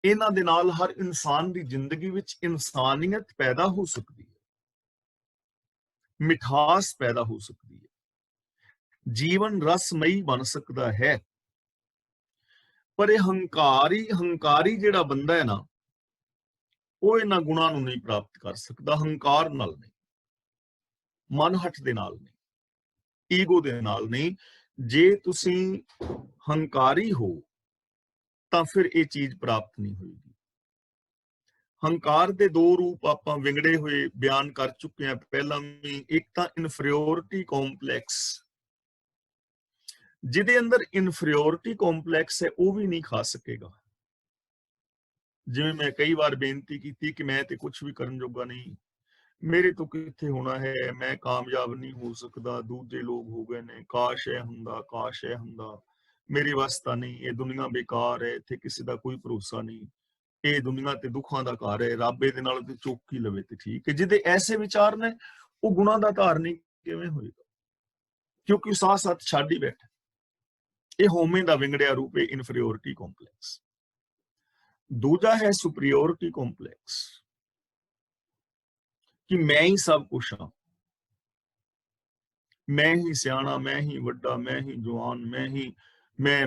ਇਹਨਾਂ ਦੇ ਨਾਲ ਹਰ ਇਨਸਾਨ ਦੀ ਜ਼ਿੰਦਗੀ ਵਿੱਚ ਇਨਸਾਨੀਅਤ ਪੈਦਾ ਹੋ ਸਕਦੀ ਹੈ, ਮਿਠਾਸ ਪੈਦਾ ਹੋ ਸਕਦੀ ਹੈ, ਜੀਵਨ ਰਸਮਈ ਬਣ ਸਕਦਾ ਹੈ। ਪਰ ਇਹ ਹੰਕਾਰੀ ਜਿਹੜਾ ਬੰਦਾ ਹੈ ਨਾ, ਉਹ ਇਹਨਾਂ ਗੁਣਾਂ ਨੂੰ ਨਹੀਂ ਪ੍ਰਾਪਤ ਕਰ ਸਕਦਾ। ਹੰਕਾਰ ਨਾਲ ਨਹੀਂ, ਮਨਹਠ ਦੇ ਨਾਲ ਨਹੀਂ, ਈਗੋ ਦੇ ਨਾਲ ਨਹੀਂ। ਜੇ ਤੁਸੀਂ ਹੰਕਾਰੀ ਹੋ ਤਾਂ ਫਿਰ ਇਹ ਚੀਜ਼ ਪ੍ਰਾਪਤ ਨਹੀਂ ਹੋਏਗੀ। ਹੰਕਾਰ ਦੇ ਦੋ ਰੂਪ ਆਪਾਂ ਵਿੰਗੜੇ ਹੋਏ ਬਿਆਨ ਕਰ ਚੁੱਕੇ ਹਾਂ ਪਹਿਲਾਂ ਵੀ। ਇੱਕ ਤਾਂ ਇਨਫੀਰੀਓਰਿਟੀ ਕੰਪਲੈਕਸ, ਜਿਹਦੇ ਅੰਦਰ ਇਨਫੀਰੀਓਰਿਟੀ ਕੰਪਲੈਕਸ ਹੈ, ਉਹ ਵੀ ਨਹੀਂ ਖਾ ਸਕੇਗਾ। ਜਿਵੇਂ ਮੈਂ ਕਈ ਵਾਰ ਬੇਨਤੀ ਕੀਤੀ ਕਿ ਮੈਂ ਤੇ ਕੁਝ ਵੀ ਕਰਨ ਜੋਗਾ ਨਹੀਂ, ਮੇਰੇ ਤੋਂ ਕਿੱਥੇ ਹੋਣਾ ਹੈ, ਮੈਂ ਕਾਮਯਾਬ ਨਹੀਂ ਹੋ ਸਕਦਾ, ਦੂਜੇ ਲੋਕ ਹੋ ਗਏ ਨੇ, ਕਾਸ਼ ਇਹ ਹੁੰਦਾ, ਕਾਸ਼ ਇਹ ਹੁੰਦਾ, ਮੇਰੇ ਵੱਸ ਤਾਂ ਨਹੀਂ, ਇਹ ਦੁਨੀਆ ਬੇਕਾਰ ਹੈ, ਇੱਥੇ ਕਿਸੇ ਦਾ ਕੋਈ ਭਰੋਸਾ ਨਹੀਂ, ਇਹ ਦੁਨੀਆ ਤੇ ਦੁੱਖਾਂ ਦਾ ਘਰ ਹੈ, ਰੱਬ ਇਹਦੇ ਨਾਲ ਤੇ ਚੁੱਕ ਹੀ ਲਵੇ ਤੇ ਠੀਕ ਹੈ। ਜਿਹਦੇ ਐਸੇ ਵਿਚਾਰ ਨੇ, ਉਹ ਗੁਣਾਂ ਦਾ ਧਾਰਨੀ ਕਿਵੇਂ ਹੋਏਗਾ? ਕਿਉਂਕਿ ਸਾਹ ਸੱਤ ਛੱਡ ਹੀ ਬੈਠਾ। ਇਹ ਹੋਮੇ ਦਾ ਵਿੰਗੜਿਆ ਰੂਪ ਹੈ ਇਨਫੀਰੀਓਰਿਟੀ ਕੰਪਲੈਕਸ। ਦੂਜਾ ਹੈ ਸੁਪਰੀਓਰਿਟੀ ਕੰਪਲੈਕਸ, ਕਿ ਮੈਂ ਹੀ ਸਭ ਕੁਛ ਹਾਂ, ਮੈਂ ਹੀ ਸਿਆਣਾ, ਮੈਂ ਹੀ ਵੱਡਾ, ਮੈਂ ਹੀ ਜਵਾਨ, ਮੈਂ ਹੀ ਮੈਂ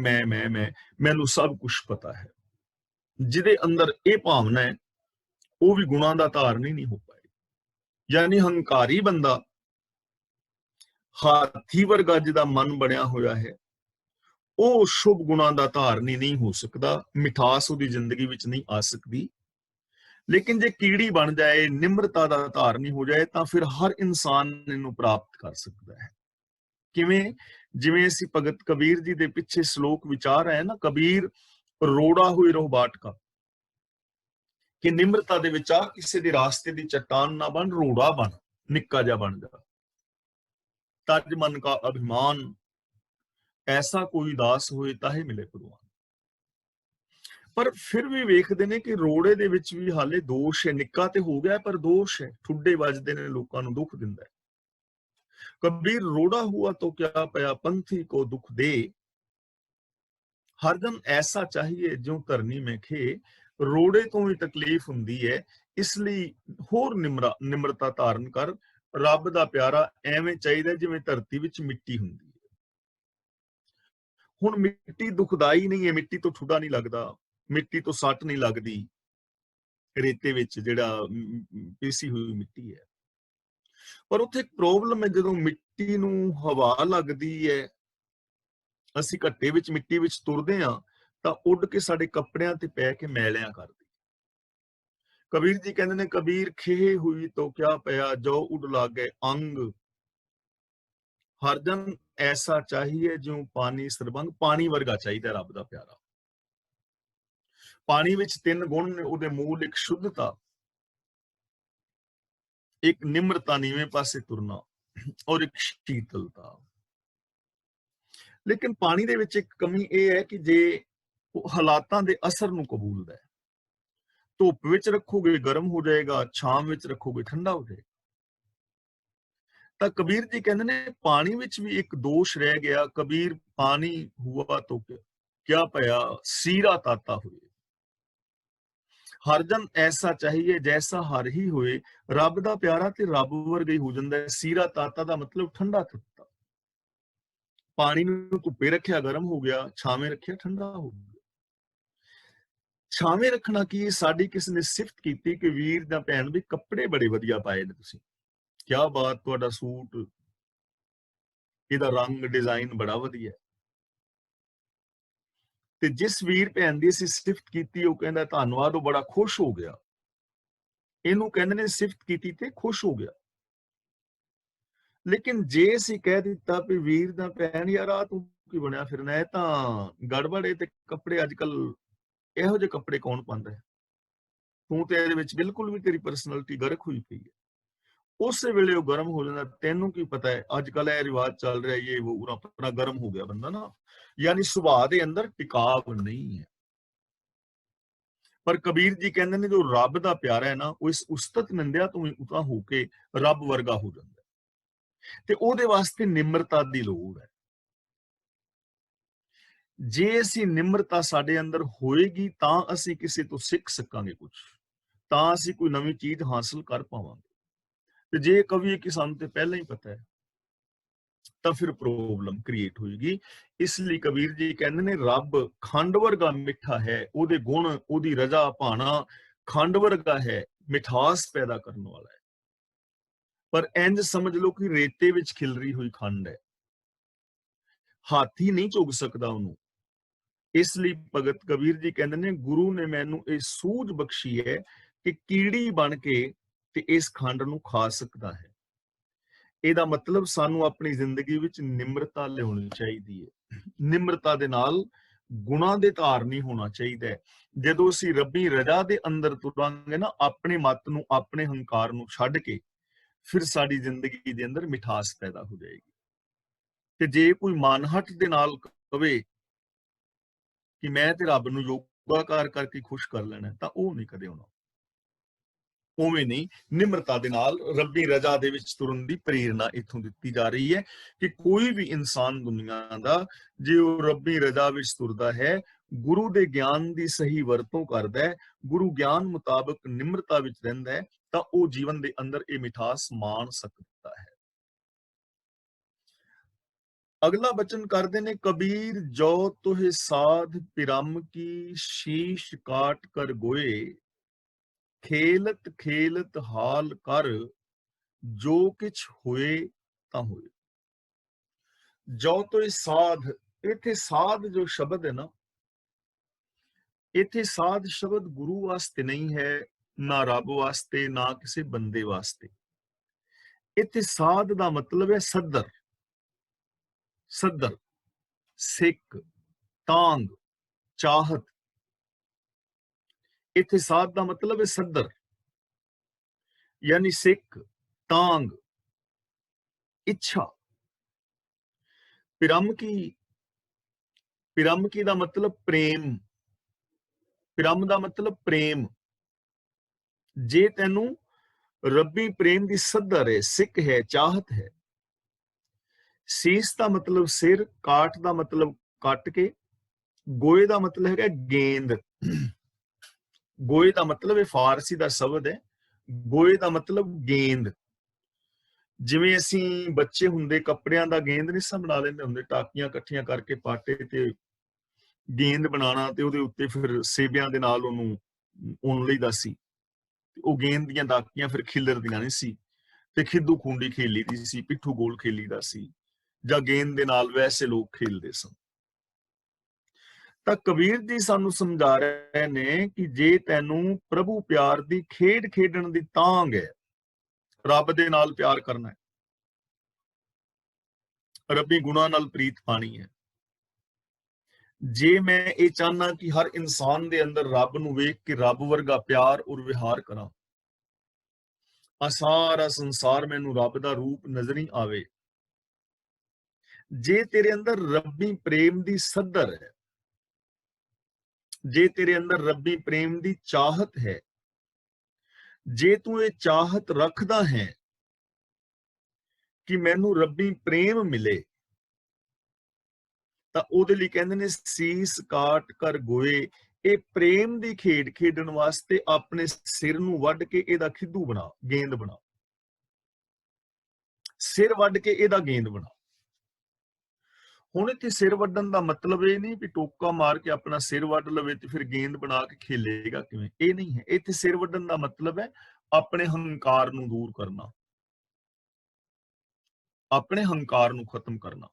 ਮੈਨੂੰ ਸਭ ਕੁਝ ਪਤਾ ਹੈ। ਜਿਹਦੇ ਅੰਦਰ ਇਹ ਭਾਵਨਾ ਹੈ, ਉਹ ਵੀ ਗੁਣਾਂ ਦਾ ਧਾਰਨੀ ਨਹੀਂ ਹੋ ਪਾਏ। ਯਾਨੀ ਹੰਕਾਰੀ ਬੰਦਾ, ਹਾਥੀ ਵਰਗਾ ਜਿਹਦਾ ਮਨ ਬਣਿਆ ਹੋਇਆ ਹੈ, ਉਹ ਸ਼ੁਭ ਗੁਣਾਂ ਦਾ ਧਾਰਨੀ ਨਹੀਂ ਹੋ ਸਕਦਾ, ਮਿਠਾਸ ਉਹਦੀ ਜ਼ਿੰਦਗੀ ਵਿੱਚ ਨਹੀਂ ਆ ਸਕਦੀ। ਲੇਕਿਨ ਜੇ ਕੀੜੀ ਬਣ ਜਾਏ, ਨਿਮਰਤਾ ਦਾ ਧਾਰਨੀ ਹੋ ਜਾਏ, ਤਾਂ ਫਿਰ ਹਰ ਇਨਸਾਨ ਇਹਨੂੰ ਪ੍ਰਾਪਤ ਕਰ ਸਕਦਾ ਹੈ। ਕਿਵੇਂ? ਜਿਵੇਂ ਅਸੀਂ ਭਗਤ ਕਬੀਰ ਜੀ ਦੇ ਪਿੱਛੇ ਸ਼ਲੋਕ ਵਿਚਾਰ ਹੈ ਨਾ, ਕਬੀਰ ਰੋੜਾ ਹੋਏ ਰਹੁ ਬਾਟਕਾ, ਕਿ ਨਿਮਰਤਾ ਦੇ ਵਿੱਚ ਆ, ਕਿਸੇ ਦੇ ਰਾਸਤੇ ਦੀ ਚਟਾਨ ਨਾ ਬਣ, ਰੋੜਾ ਬਣ, ਨਿੱਕਾ ਜਿਹਾ ਬਣ ਜਾ। ਤਜ ਮਨ ਕਾ ਅਭਿਮਾਨ, ਐਸਾ ਕੋਈ ਦਾਸ ਹੋਏ ਤਾਹੇ ਮਿਲੇ ਭਗਵਾਨ। ਪਰ ਫਿਰ ਵੀ ਵੇਖਦੇ ਨੇ ਕਿ ਰੋੜੇ ਦੇ ਵਿੱਚ ਵੀ ਹਾਲੇ ਦੋਸ਼ ਹੈ। ਨਿੱਕਾ ਤੇ ਹੋ ਗਿਆ ਪਰ ਦੋਸ਼ ਹੈ, ਠੁੱਡੇ ਵੱਜਦੇ ਨੇ, ਲੋਕਾਂ ਨੂੰ ਦੁੱਖ ਦਿੰਦਾ ਹੈ। कबीर रोड़ा हुआ तो क्या पया, पंथी को दुख दे, हरदम ऐसा चाहिए जो धरनी में खे। रोड़े तो भी तकलीफ हुंदी है, इसलिए होर निम्रता धारण कर। रब दा प्यारा एवें चाहिए जिवें धरती विच मिट्टी हुंदी है। हुण मिट्टी दुखदाई नहीं है, मिट्टी तो ठुडा नहीं लगदा, मिट्टी तो सट नहीं लगदी, रेते विच जिहड़ा पीसी हुई मिट्टी है। पर उत्थे एक प्रॉब्लम है, जदों मिट्टी नूं हवा लगदी है, ਅਸੀਂ ਘੱਟੇ ਵਿੱਚ ਮਿੱਟੀ ਵਿੱਚ ਤੁਰਦੇ ਆ, ਤਾਂ ਉੱਡ ਕੇ ਸਾਡੇ ਕੱਪੜਿਆਂ ਤੇ ਪੈ ਕੇ ਮੈਲਿਆਂ ਕਰਦੀ। ਕਬੀਰ ਜੀ ਕਹਿੰਦੇ ਨੇ, ਕਬੀਰ ਖੇ ਹੋਈ ਤੋ ਕਿਆ ਪਿਆ, ਜੋ ਉੱਡ ਲਾਗੇ ਅੰਗ। ਹਰ ਜਨ ਐਸਾ ਚਾਹੀਏ ਜਿਉ ਪਾਣੀ ਸਰਬੰਗ, ਪਾਣੀ ਵਰਗਾ ਚਾਹੀਦਾ ਰੱਬ ਦਾ ਪਿਆਰਾ। ਪਾਣੀ ਵਿੱਚ ਤਿੰਨ ਗੁਣ ਨੇ ਉਹਦੇ ਮੂਲ, ਇੱਕ ਸ਼ੁੱਧਤਾ, ਇੱਕ ਨਿਮਰਤਾ, ਨੀਵੇਂ ਪਾਸੇ ਤੁਰਨਾ, ਔਰ ਇੱਕ ਸ਼ੀਤਲਤਾ। ਲੇਕਿਨ ਪਾਣੀ ਦੇ ਵਿੱਚ ਇੱਕ ਕਮੀ ਇਹ ਹੈ ਕਿ ਜੇ ਉਹ ਹਾਲਾਤਾਂ ਦੇ ਅਸਰ ਨੂੰ ਕਬੂਲਦਾ ਹੈ, ਧੁੱਪ ਵਿੱਚ ਰੱਖੋਗੇ ਗਰਮ ਹੋ ਜਾਏਗਾ, ਛਾਂ ਵਿੱਚ ਰੱਖੋਗੇ ਠੰਡਾ ਹੋ ਜਾਏਗਾ। ਤਾਂ ਕਬੀਰ ਜੀ ਕਹਿੰਦੇ ਨੇ ਪਾਣੀ ਵਿੱਚ ਵੀ ਇੱਕ ਦੋਸ਼ ਰਹਿ ਗਿਆ। ਕਬੀਰ ਪਾਣੀ ਹੁਆ ਤੋ ਕਿਆ ਭਇਆ, ਸੀਰਾ ਤਾਤਾ ਹੋਏ। ਹਰ ਜਨ ਐਸਾ ਚਾਹੀਏ ਜੈਸਾ ਹਰ ਹੀ ਹੋਏ। ਰੱਬ ਦਾ ਪਿਆਰਾ ਤੇ ਰੱਬ ਵਰਗਾ ਹੀ ਹੋ ਜਾਂਦਾ ਹੈ। ਸੀਰਾ ਤਾਤਾ ਦਾ ਮਤਲਬ ਠੰਡਾ ਤੱਤਾ। ਪਾਣੀ ਨੂੰ ਧੁੱਪੇ ਰੱਖਿਆ ਗਰਮ ਹੋ ਗਿਆ, ਛਾਵੇਂ ਰੱਖਿਆ ਠੰਡਾ ਹੋ ਗਿਆ। ਛਾਵੇਂ ਰੱਖਣਾ ਕੀ, ਸਾਡੀ ਕਿਸੇ ਨੇ ਸਿਫਤ ਕੀਤੀ ਕਿ ਵੀਰ ਜਾਂ ਭੈਣ ਵੀ ਕੱਪੜੇ ਬੜੇ ਵਧੀਆ ਪਾਏ ਨੇ ਤੁਸੀਂ, ਕਿਆ ਬਾਤ, ਤੁਹਾਡਾ ਸੂਟ, ਇਹਦਾ ਰੰਗ ਡਿਜ਼ਾਈਨ ਬੜਾ ਵਧੀਆ। ਤੇ ਜਿਸ ਵੀਰ ਭੈਣ ਦੀ ਅਸੀਂ ਸਿਫਤ ਕੀਤੀ ਉਹ ਕਹਿੰਦਾ ਧੰਨਵਾਦ, ਉਹ ਬੜਾ ਖੁਸ਼ ਹੋ ਗਿਆ। ਇਹਨੂੰ ਕਹਿੰਦੇ ਨੇ ਸਿਫਤ ਕੀਤੀ ਤੇ ਖੁਸ਼ ਹੋ ਗਿਆ। ਲੇਕਿਨ ਜੇ ਅਸੀਂ ਕਹਿ ਦਿੱਤਾ ਵੀ ਵੀਰ ਦਾ ਭੈਣ ਯਾਰ ਆ ਤੂੰ ਕੀ ਬਣਿਆ ਫਿਰਨਾ, ਇਹ ਤਾਂ ਗੜਬੜ ਹੈ, ਤੇ ਕੱਪੜੇ ਅੱਜ ਕੱਲ ਇਹੋ ਜਿਹੇ ਕੱਪੜੇ ਕੌਣ ਪਾਉਂਦਾ ਹੈ, ਤੂੰ ਤੇ ਇਹਦੇ ਵਿੱਚ ਬਿਲਕੁਲ ਵੀ ਤੇਰੀ ਪਰਸਨੈਲਿਟੀ ਗਰਕ ਹੋਈ ਪਈ ਹੈ। ਉਸੇ ਵੇਲੇ ਉਹ ਗਰਮ ਹੋ ਜਾਂਦਾ। ਤੈਨੂੰ ਕੀ ਪਤਾ ਹੈ ਅੱਜ ਕੱਲ ਇਹ ਰਿਵਾਜ ਚੱਲ ਰਿਹਾ, ਇਹ ਉਹ ਆਪਣਾ ਗਰਮ ਹੋ ਗਿਆ ਬੰਦਾ ਨਾ, ਯਾਨੀ ਸੁਭਾਅ ਦੇ ਅੰਦਰ ਟਿਕਾਵ ਨਹੀਂ ਹੈ। ਪਰ ਕਬੀਰ ਜੀ ਕਹਿੰਦੇ ਨੇ ਜੋ ਰੱਬ ਦਾ ਪਿਆਰਾ ਹੈ ਨਾ, ਉਹ ਇਸ ਉਸਤਤ ਨਿੰਦਿਆ ਤੋਂ ਵੀ ਉਤਾ ਹੋ ਕੇ ਰੱਬ ਵਰਗਾ ਹੋ ਜਾਂਦਾ ਹੈ। ਤੇ ਉਹਦੇ ਵਾਸਤੇ ਨਿਮਰਤਾ ਦੀ ਲੋੜ ਹੈ। ਜੇ ਅਸੀਂ ਨਿਮਰਤਾ ਸਾਡੇ ਅੰਦਰ ਹੋਏਗੀ ਤਾਂ ਅਸੀਂ ਕਿਸੇ ਤੋਂ ਸਿੱਖ ਸਕਾਂਗੇ ਕੁਝ, ਤਾਂ ਅਸੀਂ ਕੋਈ ਨਵੀਂ ਚੀਜ਼ ਹਾਸਲ ਕਰ ਪਾਵਾਂਗੇ। ਤੇ ਜੇ ਕਵੀ ਕਿ ਸਾਨੂੰ ਤੇ ਪਹਿਲਾਂ ਹੀ ਪਤਾ ਹੈ ਤਾਂ ਫਿਰ ਪ੍ਰੋਬਲਮ ਕ੍ਰੀਏਟ ਹੋਏਗੀ। ਇਸ ਲਈ ਕਬੀਰ ਜੀ ਕਹਿੰਦੇ ਨੇ ਰੱਬ ਖੰਡ ਵਰਗਾ ਮਿੱਠਾ ਹੈ, ਉਹਦੇ ਗੁਣ, ਉਹਦੀ ਰਜ਼ਾ ਭਾਣਾ ਖੰਡ ਵਰਗਾ ਹੈ, ਮਿਠਾਸ ਪੈਦਾ ਕਰਨ ਵਾਲਾ ਹੈ। ਪਰ ਇੰਜ ਸਮਝ ਲਓ ਕਿ ਰੇਤੇ ਵਿੱਚ ਖਿਲਰੀ ਹੋਈ ਖੰਡ ਹੈ, ਹਾਥੀ ਨਹੀਂ ਚੁਗ ਸਕਦਾ ਉਹਨੂੰ। ਇਸ ਲਈ ਭਗਤ ਕਬੀਰ ਜੀ ਕਹਿੰਦੇ ਨੇ ਗੁਰੂ ਨੇ ਮੈਨੂੰ ਇਹ ਸੂਝ ਬਖਸ਼ੀ ਹੈ ਕਿ ਕੀੜੀ ਬਣ ਕੇ ਤੇ ਇਸ ਖੰਡ ਨੂੰ ਖਾ ਸਕਦਾ ਹੈ। ਇਹਦਾ ਮਤਲਬ ਸਾਨੂੰ ਆਪਣੀ ਜ਼ਿੰਦਗੀ ਵਿੱਚ ਨਿਮਰਤਾ ਲਿਆਉਣੀ ਚਾਹੀਦੀ ਹੈ। ਨਿਮਰਤਾ ਦੇ ਨਾਲ ਗੁਣਾਂ ਦੇ ਧਾਰਨੀ ਹੋਣਾ ਚਾਹੀਦਾ ਹੈ। ਜਦੋਂ ਅਸੀਂ ਰੱਬੀ ਰਜ਼ਾ ਦੇ ਅੰਦਰ ਤੁਰਾਂਗੇ ਨਾ, ਆਪਣੇ ਮਤ ਨੂੰ, ਆਪਣੇ ਹੰਕਾਰ ਨੂੰ ਛੱਡ ਕੇ, ਫਿਰ ਸਾਡੀ ਜ਼ਿੰਦਗੀ ਦੇ ਅੰਦਰ ਮਿਠਾਸ ਪੈਦਾ ਹੋ ਜਾਏਗੀ। ਤੇ ਜੇ ਕੋਈ ਮਨਹਟ ਦੇ ਨਾਲ ਕਵੇ ਕਿ ਮੈਂ ਤੇ ਰੱਬ ਨੂੰ ਯੋਗਾ ਕਰਕੇ ਖੁਸ਼ ਕਰ ਲੈਣਾ, ਤਾਂ ਉਹ ਨਹੀਂ ਕਦੇ ਹੋਣਾ। ਉਵੇਂ ਨਹੀਂ, ਨਿਮਰਤਾ ਦੇ ਨਾਲ ਰੱਬੀ ਰਜ਼ਾ ਦੇ ਵਿੱਚ ਤੁਰਨ ਦੀ ਪ੍ਰੇਰਨਾ ਇੱਥੋਂ ਦਿੱਤੀ ਜਾ ਰਹੀ ਹੈ ਕਿ ਕੋਈ ਵੀ ਇਨਸਾਨ ਦੁਨੀਆ ਦਾ ਜੇ ਉਹ ਰੱਬੀ ਰਜ਼ਾ ਵਿੱਚ ਤੁਰਦਾ ਹੈ, ਗੁਰੂ ਦੇ ਗਿਆਨ ਦੀ ਸਹੀ ਵਰਤੋਂ ਕਰਦਾ ਹੈ, ਗੁਰੂ ਗਿਆਨ ਮੁਤਾਬਕ ਨਿਮਰਤਾ ਵਿੱਚ ਰਹਿੰਦਾ ਹੈ, ਤਾਂ ਉਹ ਜੀਵਨ ਦੇ ਅੰਦਰ ਇਹ ਮਿਠਾਸ ਮਾਣ ਸਕਦਾ ਹੈ। ਅਗਲਾ ਬਚਨ ਕਰਦੇ ਨੇ ਕਬੀਰ, ਜੋ ਤੁਹੇ ਸਾਧ ਪਿਰਮ ਕੀ ਸ਼ੀਸ਼ ਕਾਟ ਕਰ ਗੋਏ, ਖੇਲਤ ਖੇਲਤ ਹਾਲ ਕਰ ਜੋ ਕਿਛ ਹੋਏ ਤਾਂ ਹੋਏ। ਜੋ ਤੁਹੇ ਸਾਧ, ਇੱਥੇ ਸਾਧ ਜੋ ਸ਼ਬਦ ਹੈ ਨਾ, ਇੱਥੇ ਸਾਧ ਸ਼ਬਦ ਗੁਰੂ ਵਾਸਤੇ ਨਹੀਂ ਹੈ, ਨਾ ਰੱਬ ਵਾਸਤੇ, ਨਾ ਕਿਸੇ ਬੰਦੇ ਵਾਸਤੇ। ਇੱਥੇ ਸਾਧ ਦਾ ਮਤਲਬ ਹੈ ਸੱਦਰ, ਸੱਦਰ, ਸਿੱਖ, ਤਾਂਗ, ਚਾਹਤ। ਇੱਥੇ ਸਾਧ ਦਾ ਮਤਲਬ ਹੈ ਸੱਦਰ, ਯਾਨੀ ਸਿੱਖ, ਤਾਂਗ, ਇੱਛਾ। ਪਿਰਮਕੀ, ਪਿਰਮਕੀ ਦਾ ਮਤਲਬ ਪ੍ਰੇਮ, ਪਿਰਮ ਦਾ ਮਤਲਬ ਪ੍ਰੇਮ। ਜੇ ਤੈਨੂੰ ਰੱਬੀ ਪ੍ਰੇਮ ਦੀ ਸੱਦਰ ਹੈ, ਸਿੱਖ ਹੈ, ਚਾਹਤ ਹੈ। ਸੀਸ ਦਾ ਮਤਲਬ ਸਿਰ, ਕਾਟ ਦਾ ਮਤਲਬ ਕੱਟ ਕੇ, ਗੋਏ ਦਾ ਮਤਲਬ ਹੈਗਾ ਗੇਂਦ। ਗੋਏ ਦਾ ਮਤਲਬ ਇਹ ਫਾਰਸੀ ਦਾ ਸ਼ਬਦ ਹੈ, ਗੋਏ ਦਾ ਮਤਲਬ ਗੇਂਦ। ਜਿਵੇਂ ਅਸੀਂ ਬੱਚੇ ਹੁੰਦੇ ਕੱਪੜਿਆਂ ਦਾ ਗੇਂਦ ਨਹੀਂ ਸਾ ਬਣਾ ਲੈਂਦੇ ਹੁੰਦੇ, ਟਾਕੀਆਂ ਇਕੱਠੀਆਂ ਕਰਕੇ ਪਾਟੇ ਤੇ ਗੇਂਦ ਬਣਾਉਣਾ ਤੇ ਉਹਦੇ ਉੱਤੇ ਫਿਰ ਸੇਬਿਆਂ ਦੇ ਨਾਲ ਉਹਨੂੰ ਉਣ ਲਈਦਾ ਸੀ। ਉਹ ਗੇਂਦ ਦੀਆਂ ਦਾਕੀਆਂ ਫਿਰ ਖਿਲਰਦੀਆਂ ਨਹੀਂ ਸੀ, ਤੇ ਖਿੱਦੂ ਖੂੰਡੀ ਖੇਲੀ ਦੀ ਸੀ, ਪਿੱਠੂ ਗੋਲ ਖੇਲੀਦਾ ਸੀ, ਜਾਂ ਗੇਂਦ ਦੇ ਨਾਲ ਵੈਸੇ ਲੋਕ ਖੇਲਦੇ ਸਨ। ਤਾਂ ਕਬੀਰ ਜੀ ਸਾਨੂੰ ਸਮਝਾ ਰਹੇ ਨੇ ਕਿ ਜੇ ਤੈਨੂੰ ਪ੍ਰਭੂ ਪਿਆਰ ਦੀ ਖੇਡ ਖੇਡਣ ਦੀ ਤਾਂਘ ਹੈ, ਰੱਬ ਦੇ ਨਾਲ ਪਿਆਰ ਕਰਨਾ ਹੈ, ਰੱਬੀ ਗੁਣਾਂ ਨਾਲ ਪ੍ਰੀਤ ਪਾਣੀ ਹੈ, ਜੇ ਮੈਂ ਇਹ ਚਾਹਨਾ ਕਿ ਹਰ ਇਨਸਾਨ ਦੇ ਅੰਦਰ ਰੱਬ ਨੂੰ ਵੇਖ ਕੇ ਰੱਬ ਵਰਗਾ ਪਿਆਰ ਔਰ ਵਿਹਾਰ ਕਰਾਂ, ਆ ਸਾਰਾ ਸੰਸਾਰ ਮੈਨੂੰ ਰੱਬ ਦਾ ਰੂਪ ਨਜ਼ਰ ਹੀ ਆਵੇ, ਜੇ ਤੇਰੇ ਅੰਦਰ ਰੱਬੀ ਪ੍ਰੇਮ ਦੀ ਸੱਦਰ ਹੈ, ਜੇ ਤੇਰੇ ਅੰਦਰ ਰੱਬੀ ਪ੍ਰੇਮ ਦੀ ਚਾਹਤ ਹੈ, ਜੇ ਤੂੰ ਇਹ ਚਾਹਤ ਰੱਖਦਾ ਹੈ ਕਿ ਮੈਨੂੰ ਰੱਬੀ ਪ੍ਰੇਮ ਮਿਲੇ, ਤਾਂ ਉਹਦੇ ਲਈ ਕਹਿੰਦੇ ਨੇ ਸੀਸ ਕਾਟ ਕਰ ਗੋਏ। ਇਹ ਪ੍ਰੇਮ ਦੀ ਖੇਡ ਖੇਡਣ ਵਾਸਤੇ ਆਪਣੇ ਸਿਰ ਨੂੰ ਵੱਢ ਕੇ ਇਹਦਾ ਖਿੱਦੂ ਬਣਾ, ਗੇਂਦ ਬਣਾ। ਸਿਰ ਵੱਢ ਕੇ ਇਹਦਾ ਗੇਂਦ ਬਣਾ। ਹੁਣ ਇੱਥੇ ਸਿਰ ਵੱਢਣ ਦਾ ਮਤਲਬ ਇਹ ਨਹੀਂ ਵੀ ਟੋਕਾ ਮਾਰ ਕੇ ਆਪਣਾ ਸਿਰ ਵੱਢ ਲਵੇ ਤੇ ਫਿਰ ਗੇਂਦ ਬਣਾ ਕੇ ਖੇਲੇਗਾ ਕਿਵੇਂ, ਇਹ ਨਹੀਂ ਹੈ। ਇੱਥੇ ਸਿਰ ਵੱਢਣ ਦਾ ਮਤਲਬ ਹੈ ਆਪਣੇ ਹੰਕਾਰ ਨੂੰ ਦੂਰ ਕਰਨਾ, ਆਪਣੇ ਹੰਕਾਰ ਨੂੰ ਖਤਮ ਕਰਨਾ,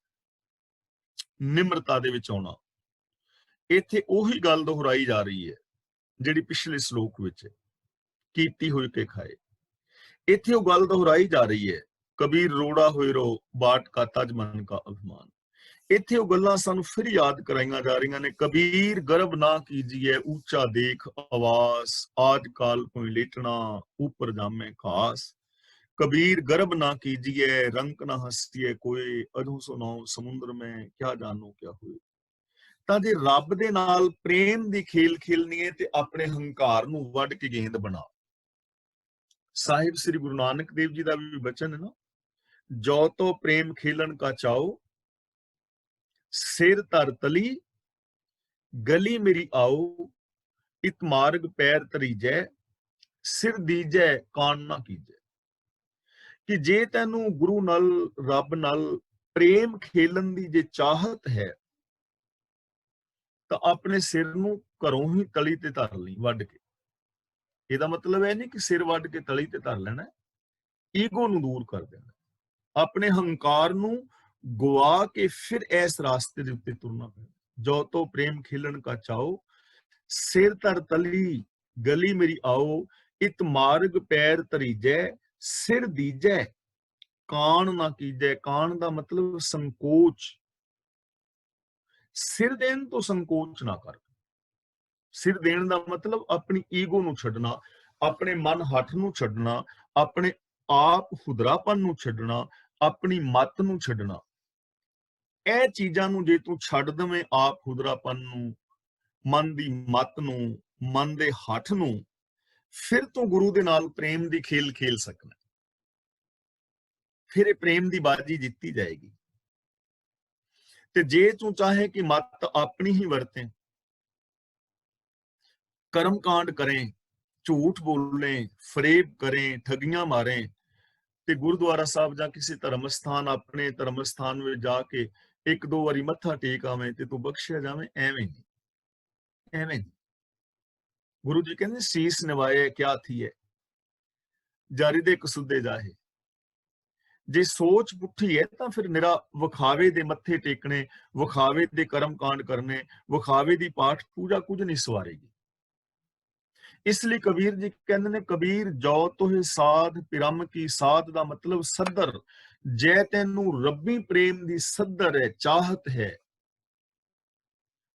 ਨਿਮਰਤਾ ਦੇ ਵਿੱਚ ਆਉਣਾ। ਇੱਥੇ ਉਹੀ ਗੱਲ ਦੁਹਰਾਈ ਜਾ ਰਹੀ ਹੈ ਜਿਹੜੀ ਪਿਛਲੇ ਸ਼ਲੋਕ ਵਿੱਚ ਹੈ, ਕੀਤੀ ਹੋਈ ਕੇ ਖਾਏ। ਇੱਥੇ ਉਹ ਗੱਲ ਦੁਹਰਾਈ ਜਾ ਰਹੀ ਹੈ, ਕਬੀਰ ਰੋੜਾ ਹੋਏ ਰੋ ਬਾਟ ਕਾ ਤਜ ਮਨ ਕਾ ਅਭਿਮਾਨ। ਇੱਥੇ ਉਹ ਗੱਲਾਂ ਸਾਨੂੰ ਫਿਰ ਯਾਦ ਕਰਾਈਆਂ ਜਾ ਰਹੀਆਂ ਨੇ। ਕਬੀਰ ਗਰਭ ਨਾ ਕੀਜੀਏ ਉੱਚਾ ਦੇਖ ਆਵਾਸ, ਆਜ ਕਾਲ ਕੋਈ ਲੇਟਣਾ ਉੱਪਰ ਜਾਮੇ ਖਾਸ। कबीर गर्भ ना कीजिए रंक ना हंसिए कोई, अधू सुनाओ समुद्र में क्या जानो क्या हुए। ਤਾਂ ਜੇ ਰੱਬ ਦੇ ਨਾਲ ਪ੍ਰੇਮ ਦੀ ਖੇਲ ਖੇਲਣੀ ਹੈ ਤੇ ਆਪਣੇ ਹੰਕਾਰ ਨੂੰ ਵੱਢ ਕੇ ਗੇਂਦ ਬਣਾ। ਸਾਹਿਬ ਸ੍ਰੀ ਗੁਰੂ ਨਾਨਕ ਦੇਵ ਜੀ ਦਾ ਵੀ ਬਚਨ ਹੈ ਨਾ, ਜੋ ਤੋ ਪ੍ਰੇਮ ਖੇਲਣ ਕਾ ਚਾਓ, ਸਿਰ ਧਰ ਤਲੀ ਗਲੀ ਮੇਰੀ ਆਓ, ਇਤ ਮਾਰਗ ਪੈਰ ਧਰੀਜੈ, ਸਿਰ ਦੀਜੈ ਕਾਣ ਨਾ ਕੀਜੈ। ਕਿ ਜੇ ਤੈਨੂੰ ਗੁਰੂ ਨਾਲ, ਰੱਬ ਨਾਲ ਪ੍ਰੇਮ ਖੇਲਣ ਦੀ ਜੇ ਚਾਹਤ ਹੈ ਤਾਂ ਆਪਣੇ ਸਿਰ ਨੂੰ ਘਰੋਂ ਹੀ ਤਲੀ ਤੇ ਧਰ ਲਈ ਵੱਢ ਕੇ। ਇਹਦਾ ਮਤਲਬ ਇਹ ਨਹੀਂ ਕਿ ਸਿਰ ਵੱਢ ਕੇ ਤਲੀ ਤੇ ਧਰ ਲੈਣਾ, ਈਗੋ ਨੂੰ ਦੂਰ ਕਰ ਦੇਣਾ, ਆਪਣੇ ਹੰਕਾਰ ਨੂੰ ਗਵਾ ਕੇ ਫਿਰ ਇਸ ਰਾਸਤੇ ਦੇ ਉੱਤੇ ਤੁਰਨਾ ਪੈਣਾ। ਜੋ ਤੋ ਪ੍ਰੇਮ ਖੇਲਣ ਕਾ ਚਾਓ, ਸਿਰ ਧਰ ਤਲੀ ਗਲੀ ਮੇਰੀ ਆਓ, ਇਤ ਮਾਰਗ ਪੈਰ ਧਰੀਜੈ, ਸਿਰ ਦੀਜੈ ਕਾਣ ਨਾ ਕੀਜੈ। ਕਾਣ ਦਾ ਮਤਲਬ ਸੰਕੋਚ, ਸਿਰ ਦੇਣ ਤੋਂ ਸੰਕੋਚ ਨਾ ਕਰ। ਸਿਰ ਦੇਣ ਦਾ ਮਤਲਬ ਆਪਣੀ ਈਗੋ ਨੂੰ ਛੱਡਣਾ, ਆਪਣੇ ਮਨ ਹੱਠ ਨੂੰ ਛੱਡਣਾ, ਆਪਣੇ ਆਪ ਹੁਦਰਾਪਨ ਨੂੰ ਛੱਡਣਾ, ਆਪਣੀ ਮਤ ਨੂੰ ਛੱਡਣਾ। ਇਹ ਚੀਜ਼ਾਂ ਨੂੰ ਜੇ ਤੂੰ ਛੱਡ ਦਵੇਂ, ਆਪ ਹੁਦਰਾਪਨ ਨੂੰ, ਮਨ ਦੀ ਮਤ ਨੂੰ, ਮਨ ਦੇ ਹੱਠ ਨੂੰ, ਫਿਰ ਤੂੰ ਗੁਰੂ ਦੇ ਨਾਲ ਪ੍ਰੇਮ ਦੀ ਖੇਲ ਖੇਲ ਸਕਣਾ। ਫਿਰ ਇਹ ਪ੍ਰੇਮ ਦੀ ਬਾਜੀ ਜਿੱਤੀ ਜਾਏਗੀ। ਤੇ ਜੇ ਤੂੰ ਚਾਹੇ ਕਿ ਮਤ ਆਪਣੀ ਹੀ ਵਰਤੇ, ਕਰਮ ਕਾਂਡ ਕरें, ਝੂਠ ਬੋਲੇ, ਫਰੇਬ ਕरें, ਠੱਗੀਆਂ ਮਾਰੇ, ਤੇ ਗੁਰਦੁਆਰਾ ਸਾਹਿਬ ਜਾਂ ਕਿਸੇ ਧਰਮ ਸਥਾਨ, ਆਪਣੇ ਧਰਮ ਸਥਾਨ ਵਿੱਚ ਜਾ ਕੇ ਇੱਕ ਦੋ ਵਾਰੀ ਮੱਥਾ ਟੇਕ ਆਵੇਂ ਤੇ ਤੂੰ ਬਖਸ਼ਿਆ ਜਾਵੇਂ, ਐਵੇਂ ਨਹੀਂ, ਐਵੇਂ ਨਹੀਂ। ਗੁਰੂ ਜੀ ਕਹਿੰਦੇ ਸੀਸ ਨਿਵਾਏ ਕਿਆ ਥੀਏ, ਜਾਰੀ ਦੇ ਕਸੁੱਦੇ ਜਾਹੇ। ਜੇ ਸੋਚ ਪੁੱਠੀ ਹੈ ਤਾਂ ਫਿਰ ਨਿਰਾ ਵਿਖਾਵੇ ਦੇ ਮੱਥੇ ਟੇਕਣੇ, ਵਿਖਾਵੇ ਦੇ ਕਰਮ ਕਾਂਡ ਕਰਨੇ, ਵਿਖਾਵੇ ਦੀ ਪਾਠ ਪੂਜਾ ਕੁਝ ਨਹੀਂ ਸਵਾਰੇਗੀ। ਇਸ ਲਈ ਕਬੀਰ ਜੀ ਕਹਿੰਦੇ ਨੇ, ਕਬੀਰ ਜੋ ਤੋਹਿ ਸਾਧ ਪਿਰਮ ਕੀ। ਸਾਧ ਦਾ ਮਤਲਬ ਸੱਦਰ। ਜੇ ਤੈਨੂੰ ਰੱਬੀ ਪ੍ਰੇਮ ਦੀ ਸੱਦਰ ਹੈ, ਚਾਹਤ ਹੈ,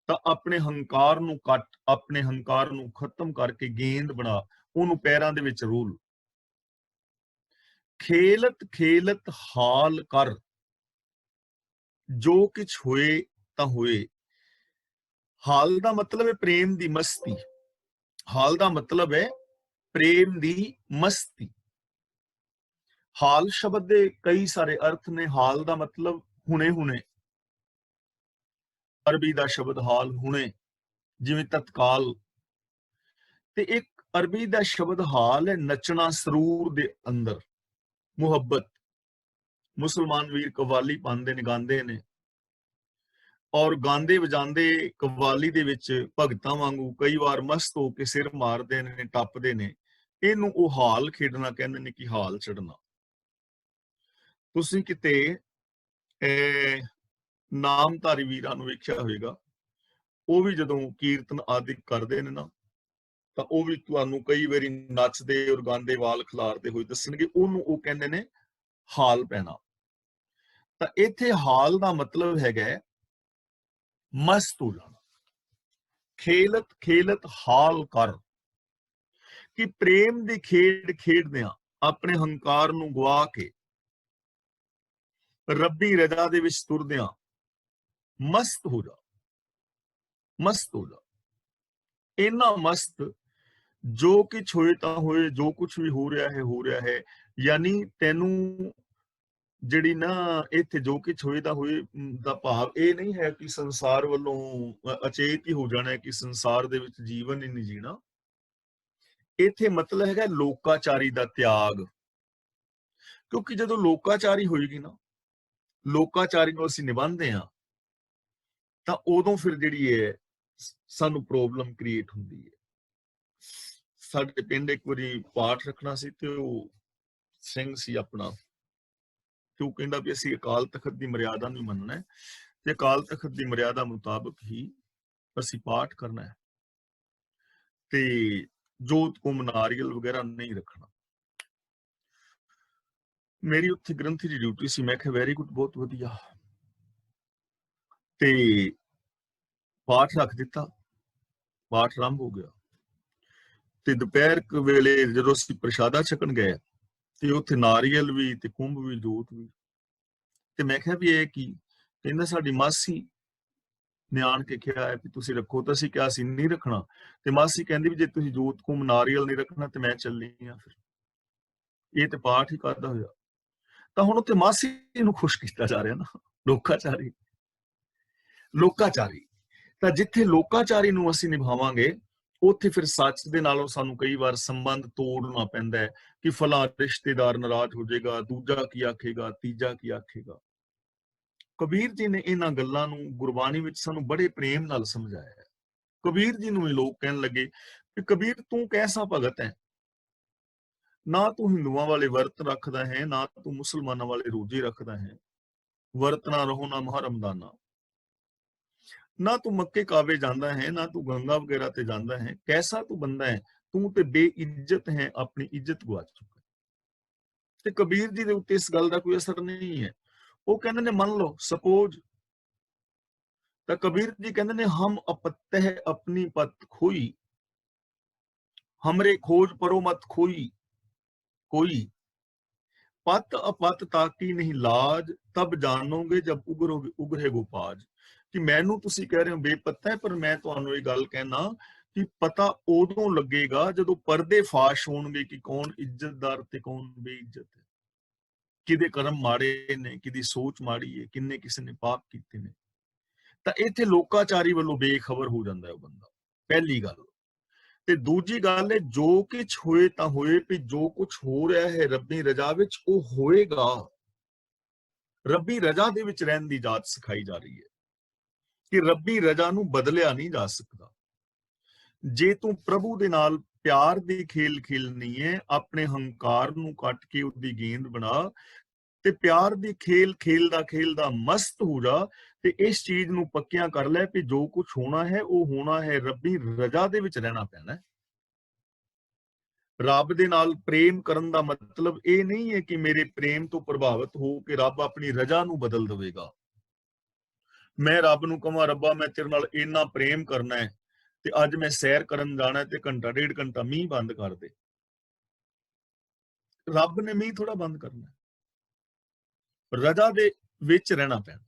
ਤਾਂ ਆਪਣੇ ਹੰਕਾਰ ਨੂੰ ਕੱਟ, ਆਪਣੇ ਹੰਕਾਰ ਨੂੰ ਖਤਮ ਕਰਕੇ ਗੇਂਦ ਬਣਾ, ਉਹਨੂੰ ਪੈਰਾਂ ਦੇ ਵਿੱਚ ਰੋਲ। ਖੇਲਤ ਖੇਲਤ ਹਾਲ ਕਰ, ਜੋ ਕੁਛ ਹੋਏ ਤਾਂ ਹੋਏ। ਹਾਲ ਦਾ ਮਤਲਬ ਹੈ ਪ੍ਰੇਮ ਦੀ ਮਸਤੀ। ਹਾਲ ਦਾ ਮਤਲਬ ਹੈ ਪ੍ਰੇਮ ਦੀ ਮਸਤੀ। ਹਾਲ ਸ਼ਬਦ ਦੇ ਕਈ ਸਾਰੇ ਅਰਥ ਨੇ। ਹਾਲ ਦਾ ਮਤਲਬ ਹੁਣੇ ਹੁਣੇ, ਅਰਬੀ ਦਾ ਸ਼ਬਦ ਹਾਲ ਹੁਣੇ, ਜਿਵੇਂ ਤਤਕਾਲ। ਤੇ ਇੱਕ ਅਰਬੀ ਦਾ ਸ਼ਬਦ ਹਾਲ ਹੈ ਨੱਚਣਾ ਸਰੂਰ ਦੇ ਅੰਦਰ, ਮੁਹੱਬਤ। ਮੁਸਲਮਾਨ ਵੀਰ ਕਵਾਲੀ ਪਾਉਂਦੇ ਨੇ, ਗਾਉਂਦੇ ਨੇ, ਔਰ ਗਾਉਂਦੇ ਵਜਾਉਂਦੇ ਕਵਾਲੀ ਦੇ ਵਿੱਚ ਭਗਤਾਂ ਵਾਂਗੂ ਕਈ ਵਾਰ ਮਸਤ ਹੋ ਕੇ ਸਿਰ ਮਾਰਦੇ ਨੇ, ਟੱਪਦੇ ਨੇ। ਇਹਨੂੰ ਉਹ ਹਾਲ ਖੇਡਣਾ ਕਹਿੰਦੇ ਨੇ, ਕਿ ਹਾਲ ਚੜਨਾ। ਤੁਸੀਂ ਕਿਤੇ ਨਾਮਧਾਰੀ ਵੀਰਾਂ ਨੂੰ ਵੇਖਿਆ ਹੋਵੇਗਾ, ਉਹ ਵੀ ਜਦੋਂ ਕੀਰਤਨ ਆਦਿ ਕਰਦੇ ਨੇ ਨਾ, ਤਾਂ ਉਹ ਵੀ ਤੁਹਾਨੂੰ ਕਈ ਵਾਰੀ ਨੱਚਦੇ ਔਰ ਗਾਉਂਦੇ ਵਾਲ ਖਿਲਾਰਦੇ ਹੋਏ ਦੱਸਣਗੇ। ਉਹਨੂੰ ਉਹ ਕਹਿੰਦੇ ਨੇ ਹਾਲ ਪੈਣਾ। ਤਾਂ ਇੱਥੇ ਹਾਲ ਦਾ ਮਤਲਬ ਹੈਗਾ ਮਸਤ ਹੋ ਜਾਣਾ। ਖੇਲਤ ਖੇਲਤ ਹਾਲ ਕਰ, ਕਿ ਪ੍ਰੇਮ ਦੀ ਖੇਡ ਖੇਡਦਿਆਂ ਆਪਣੇ ਹੰਕਾਰ ਨੂੰ ਗਵਾ ਕੇ ਰੱਬੀ ਰਜ਼ਾ ਦੇ ਵਿੱਚ ਤੁਰਦਿਆਂ ਮਸਤ ਹੋ ਜਾ, ਮਸਤ ਹੋ ਜਾ। ਇੰਨਾ ਮਸਤ ਜੋ ਕੁਛ ਹੋਏ ਤਾਂ ਹੋਏ, ਜੋ ਕੁਛ ਵੀ ਹੋ ਰਿਹਾ ਹੈ। ਯਾਨੀ ਤੈਨੂੰ ਜਿਹੜੀ ਨਾ ਇੱਥੇ ਜੋ ਕੁਛ ਹੋਏ ਤਾਂ ਹੋਏ ਦਾ ਭਾਵ ਇਹ ਨਹੀਂ ਹੈ ਕਿ ਸੰਸਾਰ ਵੱਲੋਂ ਅਚੇਤ ਹੀ ਹੋ ਜਾਣਾ ਹੈ, ਕਿ ਸੰਸਾਰ ਦੇ ਵਿੱਚ ਜੀਵਨ ਹੀ ਨਹੀਂ ਜੀਣਾ। ਇੱਥੇ ਮਤਲਬ ਹੈਗਾ ਲੋਕਾਚਾਰੀ ਦਾ ਤਿਆਗ। ਕਿਉਂਕਿ ਜਦੋਂ ਲੋਕਾਚਾਰੀ ਹੋਏਗੀ ਨਾ, ਲੋਕਾਚਾਰੀ ਨੂੰ ਅਸੀਂ ਨਿਭਾਉਂਦੇ ਹਾਂ, ਤਾਂ ਉਦੋਂ ਫਿਰ ਜਿਹੜੀ ਹੈ ਸਾਨੂੰ ਪ੍ਰੋਬਲਮ ਕ੍ਰੀਏਟ ਹੁੰਦੀ ਹੈ। ਸਾਡੇ ਪਿੰਡ ਇੱਕ ਵਾਰੀ ਪਾਠ ਰੱਖਣਾ ਸੀ, ਤੇ ਉਹ ਸਿੰਘ ਸੀ ਆਪਣਾ, ਤੇ ਉਹ ਕਹਿੰਦਾ ਵੀ ਅਸੀਂ ਅਕਾਲ ਤਖਤ ਦੀ ਮਰਿਆਦਾ ਨੂੰ ਮੰਨਣਾ ਹੈ, ਤੇ ਅਕਾਲ ਤਖਤ ਦੀ ਮਰਿਆਦਾ ਮੁਤਾਬਕ ਹੀ ਅਸੀਂ ਪਾਠ ਕਰਨਾ ਹੈ, ਤੇ ਜੋਤ ਕੁੰਭ ਨਾਰੀਅਲ ਵਗੈਰਾ ਨਹੀਂ ਰੱਖਣਾ। ਮੇਰੀ ਉੱਥੇ ਗ੍ਰੰਥੀ ਦੀ ਡਿਊਟੀ ਸੀ। ਮੈਂ ਕਿਹਾ ਵੈਰੀ ਗੁੱਡ, ਬਹੁਤ ਵਧੀਆ। ਤੇ ਪਾਠ ਰੱਖ ਦਿੱਤਾ, ਪਾਠ ਆਰੰਭ ਹੋ ਗਿਆ, ਤੇ ਦੁਪਹਿਰ ਵੇਲੇ ਜਦੋਂ ਅਸੀਂ ਪ੍ਰਸ਼ਾਦਾ ਛਕਣ ਗਏ, ਤੇ ਉੱਥੇ ਨਾਰੀਅਲ ਵੀ ਤੇ ਕੁੰਭ ਵੀ, ਜੋਤ ਵੀ। ਤੇ ਮੈਂ ਕਿਹਾ ਵੀ ਇਹ ਕੀ? ਕਹਿੰਦਾ ਸਾਡੀ ਮਾਸੀ ਨੇ ਆਣ ਕੇ ਕਿਹਾ ਹੈ ਵੀ ਤੁਸੀਂ ਰੱਖੋ। ਤਾਂ ਅਸੀਂ ਕਿਹਾ ਅਸੀਂ ਨਹੀਂ ਰੱਖਣਾ। ਤੇ ਮਾਸੀ ਕਹਿੰਦੀ ਵੀ ਜੇ ਤੁਸੀਂ ਜੋਤ ਕੁੰਭ ਨਾਰੀਅਲ ਨਹੀਂ ਰੱਖਣਾ ਤੇ ਮੈਂ ਚੱਲੀ ਆ, ਫਿਰ ਇਹ ਤੇ ਪਾਠ ਹੀ ਕਰਦਾ ਹੋਇਆ। ਤਾਂ ਹੁਣ ਉੱਥੇ ਮਾਸੀ ਨੂੰ ਖੁਸ਼ ਕੀਤਾ ਜਾ ਰਿਹਾ ਨਾ, ਲੋਕਾਚਾਰੀ। ਲੋਕਾਚਾਰੀ ਤਾਂ ਜਿੱਥੇ ਲੋਕਾਚਾਰੀ ਨੂੰ ਅਸੀਂ ਨਿਭਾਵਾਂਗੇ, ਉੱਥੇ ਫਿਰ ਸੱਚ ਦੇ ਨਾਲੋਂ ਸਾਨੂੰ ਕਈ ਵਾਰ ਸੰਬੰਧ ਤੋੜਨਾ ਪੈਂਦਾ ਹੈ, ਕਿ ਫਲਾ ਰਿਸ਼ਤੇਦਾਰ ਨਾਰਾਜ਼ ਹੋ ਜਾਏਗਾ, ਦੂਜਾ ਕੀ ਆਖੇਗਾ, ਤੀਜਾ ਕੀ ਆਖੇਗਾ। ਕਬੀਰ ਜੀ ਨੇ ਇਹਨਾਂ ਗੱਲਾਂ ਨੂੰ ਗੁਰਬਾਣੀ ਵਿੱਚ ਸਾਨੂੰ ਬੜੇ ਪ੍ਰੇਮ ਨਾਲ ਸਮਝਾਇਆ ਹੈ। ਕਬੀਰ ਜੀ ਨੂੰ ਵੀ ਲੋਕ ਕਹਿਣ ਲੱਗੇ ਕਿ ਕਬੀਰ ਤੂੰ ਕੈਸਾ ਭਗਤ ਹੈ, ਨਾ ਤੂੰ ਹਿੰਦੂਆਂ ਵਾਲੇ ਵਰਤ ਰੱਖਦਾ ਹੈ, ਨਾ ਤੂੰ ਮੁਸਲਮਾਨਾਂ ਵਾਲੇ ਰੋਜ਼ੇ ਰੱਖਦਾ ਹੈ, ਵਰਤ ਨਾ ਰਹੋ ਨਾ ਮਹਾ ਰਮਦਾਨਾ, ਨਾ ਤੂੰ ਮੱਕੇ ਕਾਵੇ ਜਾਂਦਾ ਹੈ, ਨਾ ਤੂੰ ਗੰਗਾ ਵਗੈਰਾ ਤੇ ਜਾਂਦਾ ਹੈ। ਕੈਸਾ ਤੂੰ ਬੰਦਾ ਹੈ, ਤੂੰ ਤੇ ਬੇਇੱਜ਼ਤ ਹੈ, ਆਪਣੀ ਇੱਜ਼ਤ ਗਵਾ ਚੁੱਕਾ। ਤੇ ਕਬੀਰ ਜੀ ਦੇ ਉੱਤੇ ਇਸ ਗੱਲ ਦਾ ਕੋਈ ਅਸਰ ਨਹੀਂ ਹੈ। ਉਹ ਕਹਿੰਦੇ ਨੇ ਮੰਨ ਲਓ, ਸਪੋਜ਼, ਤਾਂ ਕਬੀਰ ਜੀ ਕਹਿੰਦੇ ਨੇ ਹਮ ਅਪਤਹਿ ਆਪਣੀ ਪਤ ਖੋਈ, ਹਮਰੇ ਖੋਜ ਪਰੋ ਮਤ ਖੋਈ ਕੋਈ, ਪਤ ਅਪਤ ਤਾਕੀ ਨਹੀਂ ਲਾਜ, ਤਬ ਜਾਣੋਗੇ ਜਬ ਉਗਰੇ ਗੋਪਾਜ। ਕਿ ਮੈਨੂੰ ਤੁਸੀਂ ਕਹਿ ਰਹੇ ਹੋ ਬੇਪਤਾ ਹੈ, ਪਰ ਮੈਂ ਤੁਹਾਨੂੰ ਇਹ ਗੱਲ ਕਹਿਣਾ ਕਿ ਪਤਾ ਉਦੋਂ ਲੱਗੇਗਾ ਜਦੋਂ ਪਰਦੇ ਫਾਸ਼ ਹੋਣਗੇ ਕਿ ਕੌਣ ਇੱਜ਼ਤਦਾਰ ਤੇ ਕੌਣ ਬੇਇੱਜ਼ਤ ਹੈ, ਕਿਹਦੇ ਕਰਮ ਮਾੜੇ ਨੇ, ਕਿਹਦੀ ਸੋਚ ਮਾੜੀ ਹੈ, ਕਿੰਨੇ ਕਿਸੇ ਨੇ ਪਾਪ ਕੀਤੇ ਨੇ। ਤਾਂ ਇੱਥੇ ਲੋਕਾਚਾਰੀ ਵੱਲੋਂ ਬੇਖਬਰ ਹੋ ਜਾਂਦਾ ਹੈ ਉਹ ਬੰਦਾ, ਪਹਿਲੀ ਗੱਲ। ਤੇ ਦੂਜੀ ਗੱਲ ਹੈ, ਜੋ ਕੁਛ ਹੋਏ ਤਾਂ ਹੋਏ, ਵੀ ਜੋ ਕੁਛ ਹੋ ਰਿਹਾ ਹੈ ਰੱਬੀ ਰਜ਼ਾ ਵਿੱਚ ਉਹ ਹੋਏਗਾ। ਰੱਬੀ ਰਜ਼ਾ ਦੇ ਵਿੱਚ ਰਹਿਣ ਦੀ ਜਾਚ ਸਿਖਾਈ ਜਾ ਰਹੀ ਹੈ, ਕਿ ਰੱਬੀ ਰਜ਼ਾ ਨੂੰ ਬਦਲਿਆ ਨਹੀਂ ਜਾ ਸਕਦਾ। ਜੇ ਤੂੰ ਪ੍ਰਭੂ ਦੇ ਨਾਲ ਪਿਆਰ ਦੀ ਖੇਲ ਖੇਲਣੀ ਹੈ, ਆਪਣੇ ਹੰਕਾਰ ਨੂੰ ਕੱਟ ਕੇ ਉਹਦੀ ਗੇਂਦ ਬਣਾ, ਤੇ ਪਿਆਰ ਦੀ ਖੇਲ ਖੇਲਦਾ ਮਸਤ ਹੋ ਜਾ, ਤੇ ਇਸ ਚੀਜ਼ ਨੂੰ ਪੱਕਿਆਂ ਕਰ ਲੈ ਕਿ ਜੋ ਕੁਝ ਹੋਣਾ ਹੈ ਉਹ ਹੋਣਾ ਹੈ, ਰੱਬੀ ਰਜ਼ਾ ਦੇ ਵਿੱਚ ਰਹਿਣਾ ਪੈਣਾ ਹੈ। ਰੱਬ ਦੇ ਨਾਲ ਪ੍ਰੇਮ ਕਰਨ ਦਾ ਮਤਲਬ ਇਹ ਨਹੀਂ ਹੈ ਕਿ ਮੇਰੇ ਪ੍ਰੇਮ ਤੋਂ ਪ੍ਰਭਾਵਿਤ ਹੋ ਕੇ ਰੱਬ ਆਪਣੀ ਰਜ਼ਾ ਨੂੰ ਬਦਲ ਦੇਵੇਗਾ। ਮੈਂ ਰੱਬ ਨੂੰ ਕਹਾਂ ਰੱਬਾ ਮੈਂ ਤੇਰੇ ਨਾਲ ਇੰਨਾ ਪ੍ਰੇਮ ਕਰਨਾ ਹੈ, ਤੇ ਅੱਜ ਮੈਂ ਸੈਰ ਕਰਨ ਜਾਣਾ ਤੇ ਘੰਟਾ ਡੇਢ ਘੰਟਾ ਮੀਂਹ ਬੰਦ ਕਰ ਦੇ। ਰੱਬ ਨੇ ਮੀਂਹ ਥੋੜਾ ਬੰਦ ਕਰਨਾ, ਰਜ਼ਾ ਦੇ ਵਿੱਚ ਰਹਿਣਾ ਪੈਣਾ।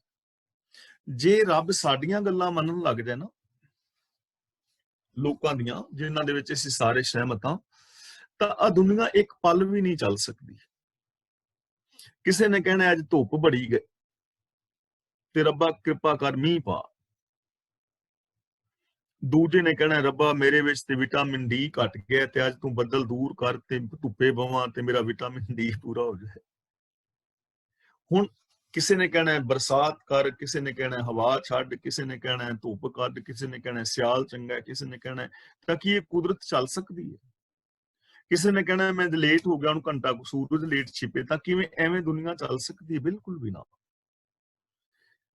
ਜੇ ਰੱਬ ਸਾਡੀਆਂ ਗੱਲਾਂ ਮੰਨਣ ਲੱਗ ਜਾਏ ਨਾ, ਲੋਕਾਂ ਦੀਆਂ ਜਿਨ੍ਹਾਂ ਦੇ ਵਿੱਚ ਅਸੀਂ ਸਾਰੇ ਸਹਿਮਤ ਹਾਂ, ਤਾਂ ਆ ਦੁਨੀਆ ਇੱਕ ਪਲ ਵੀ ਨਹੀਂ ਚੱਲ ਸਕਦੀ। ਕਿਸੇ ਨੇ ਕਹਿਣਾ ਅੱਜ ਧੁੱਪ ਬੜੀ ਗਈ ਤੇ ਰੱਬਾ ਕਿਰਪਾ ਕਰ ਮੀਂਹ ਪਾ। ਦੂਜੇ ਨੇ ਕਹਿਣਾ ਰੱਬਾ ਮੇਰੇ ਵਿੱਚ ਤੇ ਵਿਟਾਮਿਨ ਡੀ ਘਟ ਗਿਆ, ਤੇ ਅੱਜ ਤੂੰ ਬੱਦਲ ਦੂਰ ਕਰ ਤੇ ਧੁੱਪੇ ਬਵਾਂ ਤੇ ਮੇਰਾ ਵਿਟਾਮਿਨ ਡੀ ਪੂਰਾ ਹੋ ਜਾਏ। ਹੁਣ ਕਿਸੇ ਨੇ ਕਹਿਣਾ ਬਰਸਾਤ ਕਰ, ਕਿਸੇ ਨੇ ਕਹਿਣਾ ਹਵਾ ਛੱਡ, ਕਿਸੇ ਨੇ ਕਹਿਣਾ ਧੁੱਪ ਕੱਢ, ਕਿਸੇ ਨੇ ਕਹਿਣਾ ਸਿਆਲ ਚੰਗਾ, ਕਿਸੇ ਨੇ ਕਹਿਣਾ, ਤਾਂ ਕੀ ਇਹ ਕੁਦਰਤ ਚੱਲ ਸਕਦੀ ਹੈ? ਕਿਸੇ ਨੇ ਕਹਿਣਾ ਮੈਂ ਲੇਟ ਹੋ ਗਿਆ, ਹੁਣ ਘੰਟਾ ਸੂਰਜ ਲੇਟ ਛਿਪੇ, ਤਾਂ ਕਿਵੇਂ ਐਵੇਂ ਦੁਨੀਆ ਚੱਲ ਸਕਦੀ ਹੈ? ਬਿਲਕੁਲ ਵੀ ਨਾ।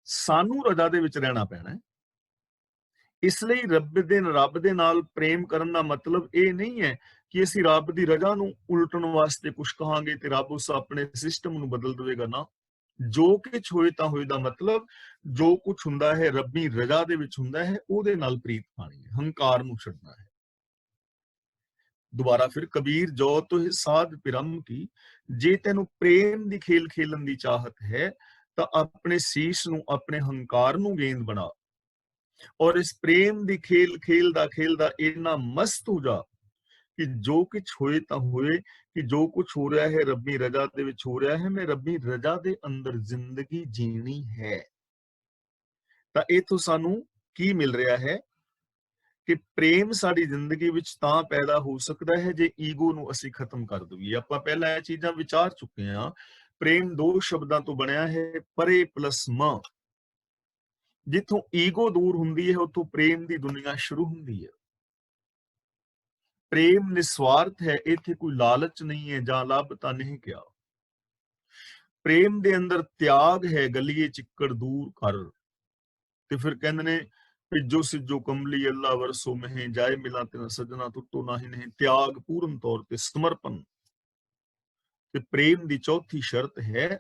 ਸਾਨੂੰ ਰਜ਼ਾ ਦੇ ਵਿੱਚ ਰਹਿਣਾ ਪੈਣਾ ਹੈ। ਇਸ ਲਈ ਰੱਬ ਦੇ ਨਾਲ ਪ੍ਰੇਮ ਕਰਨ ਦਾ ਮਤਲਬ ਇਹ ਨਹੀਂ ਹੈ ਕਿ ਅਸੀਂ ਰੱਬ ਦੀ ਰਜ਼ਾ ਨੂੰ ਉਲਟਣ ਵਾਸਤੇ ਕੁਝ ਕਹਾਂਗੇ ਤੇ ਰੱਬ ਉਸ ਆਪਣੇ ਸਿਸਟਮ ਨੂੰ ਬਦਲ ਦੇਵੇਗਾ ਨਾ। ਜੋ ਕੁਛ ਹੋਏ ਤਾਂ ਹੋਏ ਦਾ ਮਤਲਬ ਜੋ ਕੁਝ ਹੁੰਦਾ ਹੈ ਰੱਬੀ ਰਜ਼ਾ ਦੇ ਵਿੱਚ ਹੁੰਦਾ ਹੈ, ਉਹਦੇ ਨਾਲ ਪ੍ਰੀਤ ਪਾਣੀ ਹੈ, ਹੰਕਾਰ ਨੂੰ ਛੱਡਣਾ ਹੈ। ਦੁਬਾਰਾ ਫਿਰ ਕਬੀਰ ਜੋ ਤੁਹ ਸਾਧ ਪਿਰਮ ਕੀ, ਜੇ ਤੈਨੂੰ ਪ੍ਰੇਮ ਦੀ ਖੇਲ ਖੇਲਣ ਦੀ ਚਾਹਤ ਹੈ ਤਾਂ ਆਪਣੇ ਸੀਸ ਨੂੰ, ਆਪਣੇ ਹੰਕਾਰ ਨੂੰ ਗੇਂਦ ਬਣਾ, ਔਰ ਇਸ ਪ੍ਰੇਮ ਦੀ ਖੇਲ ਖੇਲਦਾ ਇੰਨਾ ਮਸਤ ਹੋ ਜਾ ਕਿ ਜੋ ਕੁਛ ਹੋਏ ਤਾਂ ਹੋਏ, ਕਿ ਜੋ ਕੁਛ ਹੋ ਰਿਹਾ ਹੈ ਰੱਬੀ ਰਜ਼ਾ ਦੇ ਵਿੱਚ ਹੋ ਰਿਹਾ ਹੈ, ਮੈਂ ਰੱਬੀ ਰਜ਼ਾ ਦੇ ਅੰਦਰ ਜ਼ਿੰਦਗੀ ਜੀਣੀ ਹੈ। ਤਾਂ ਇਥੋਂ ਸਾਨੂੰ ਕੀ ਮਿਲ ਰਿਹਾ ਹੈ ਕਿ ਪ੍ਰੇਮ ਸਾਡੀ ਜ਼ਿੰਦਗੀ ਵਿੱਚ ਤਾਂ ਪੈਦਾ ਹੋ ਸਕਦਾ ਹੈ ਜੇ ਈਗੋ ਨੂੰ ਅਸੀਂ ਖਤਮ ਕਰ ਦਈਏ। ਆਪਾਂ ਪਹਿਲਾਂ ਇਹ ਚੀਜ਼ਾਂ ਵਿਚਾਰ ਚੁੱਕੇ ਹਾਂ। ਪ੍ਰੇਮ ਦੋ ਸ਼ਬਦਾਂ ਤੋਂ ਬਣਿਆ ਹੈ, ਪਰੇ ਪਲਸ ਮ। ਜਿੱਥੋਂ ਈਗੋ ਦੂਰ ਹੁੰਦੀ ਹੈ ਉੱਥੋਂ ਪ੍ਰੇਮ ਦੀ ਦੁਨੀਆ ਸ਼ੁਰੂ ਹੁੰਦੀ ਹੈ। ਪ੍ਰੇਮ ਨਿਸਵਾਰਥ ਹੈ, ਇੱਥੇ ਕੋਈ ਲਾਲਚ ਨਹੀਂ ਹੈ, ਜਾਂ ਲੱਭ ਤਾਂ ਨਹੀਂ ਕਿਹਾ। ਪ੍ਰੇਮ ਦੇ ਅੰਦਰ ਤਿਆਗ ਹੈ, ਗਲੀਏ ਚਿੱਕੜ ਦੂਰ ਕਰ। ਤੇ ਫਿਰ ਕਹਿੰਦੇ ਨੇ ਭਿੱਜੋ ਸਿੱਜੋ ਕਮਲੀ ਅੱਲਾ ਵਰਸੋ ਮਹਿ, ਜਾਏ ਮਿਲਾ ਤੇਰਾ ਸਜਣਾ ਟੁੱਟੋ ਨਾਹੀ ਨਹੀਂ। ਤਿਆਗ ਪੂਰਨ ਤੌਰ ਤੇ ਸਮਰਪਣ। ਤੇ ਪ੍ਰੇਮ ਦੀ ਚੌਥੀ ਸ਼ਰਤ ਹੈ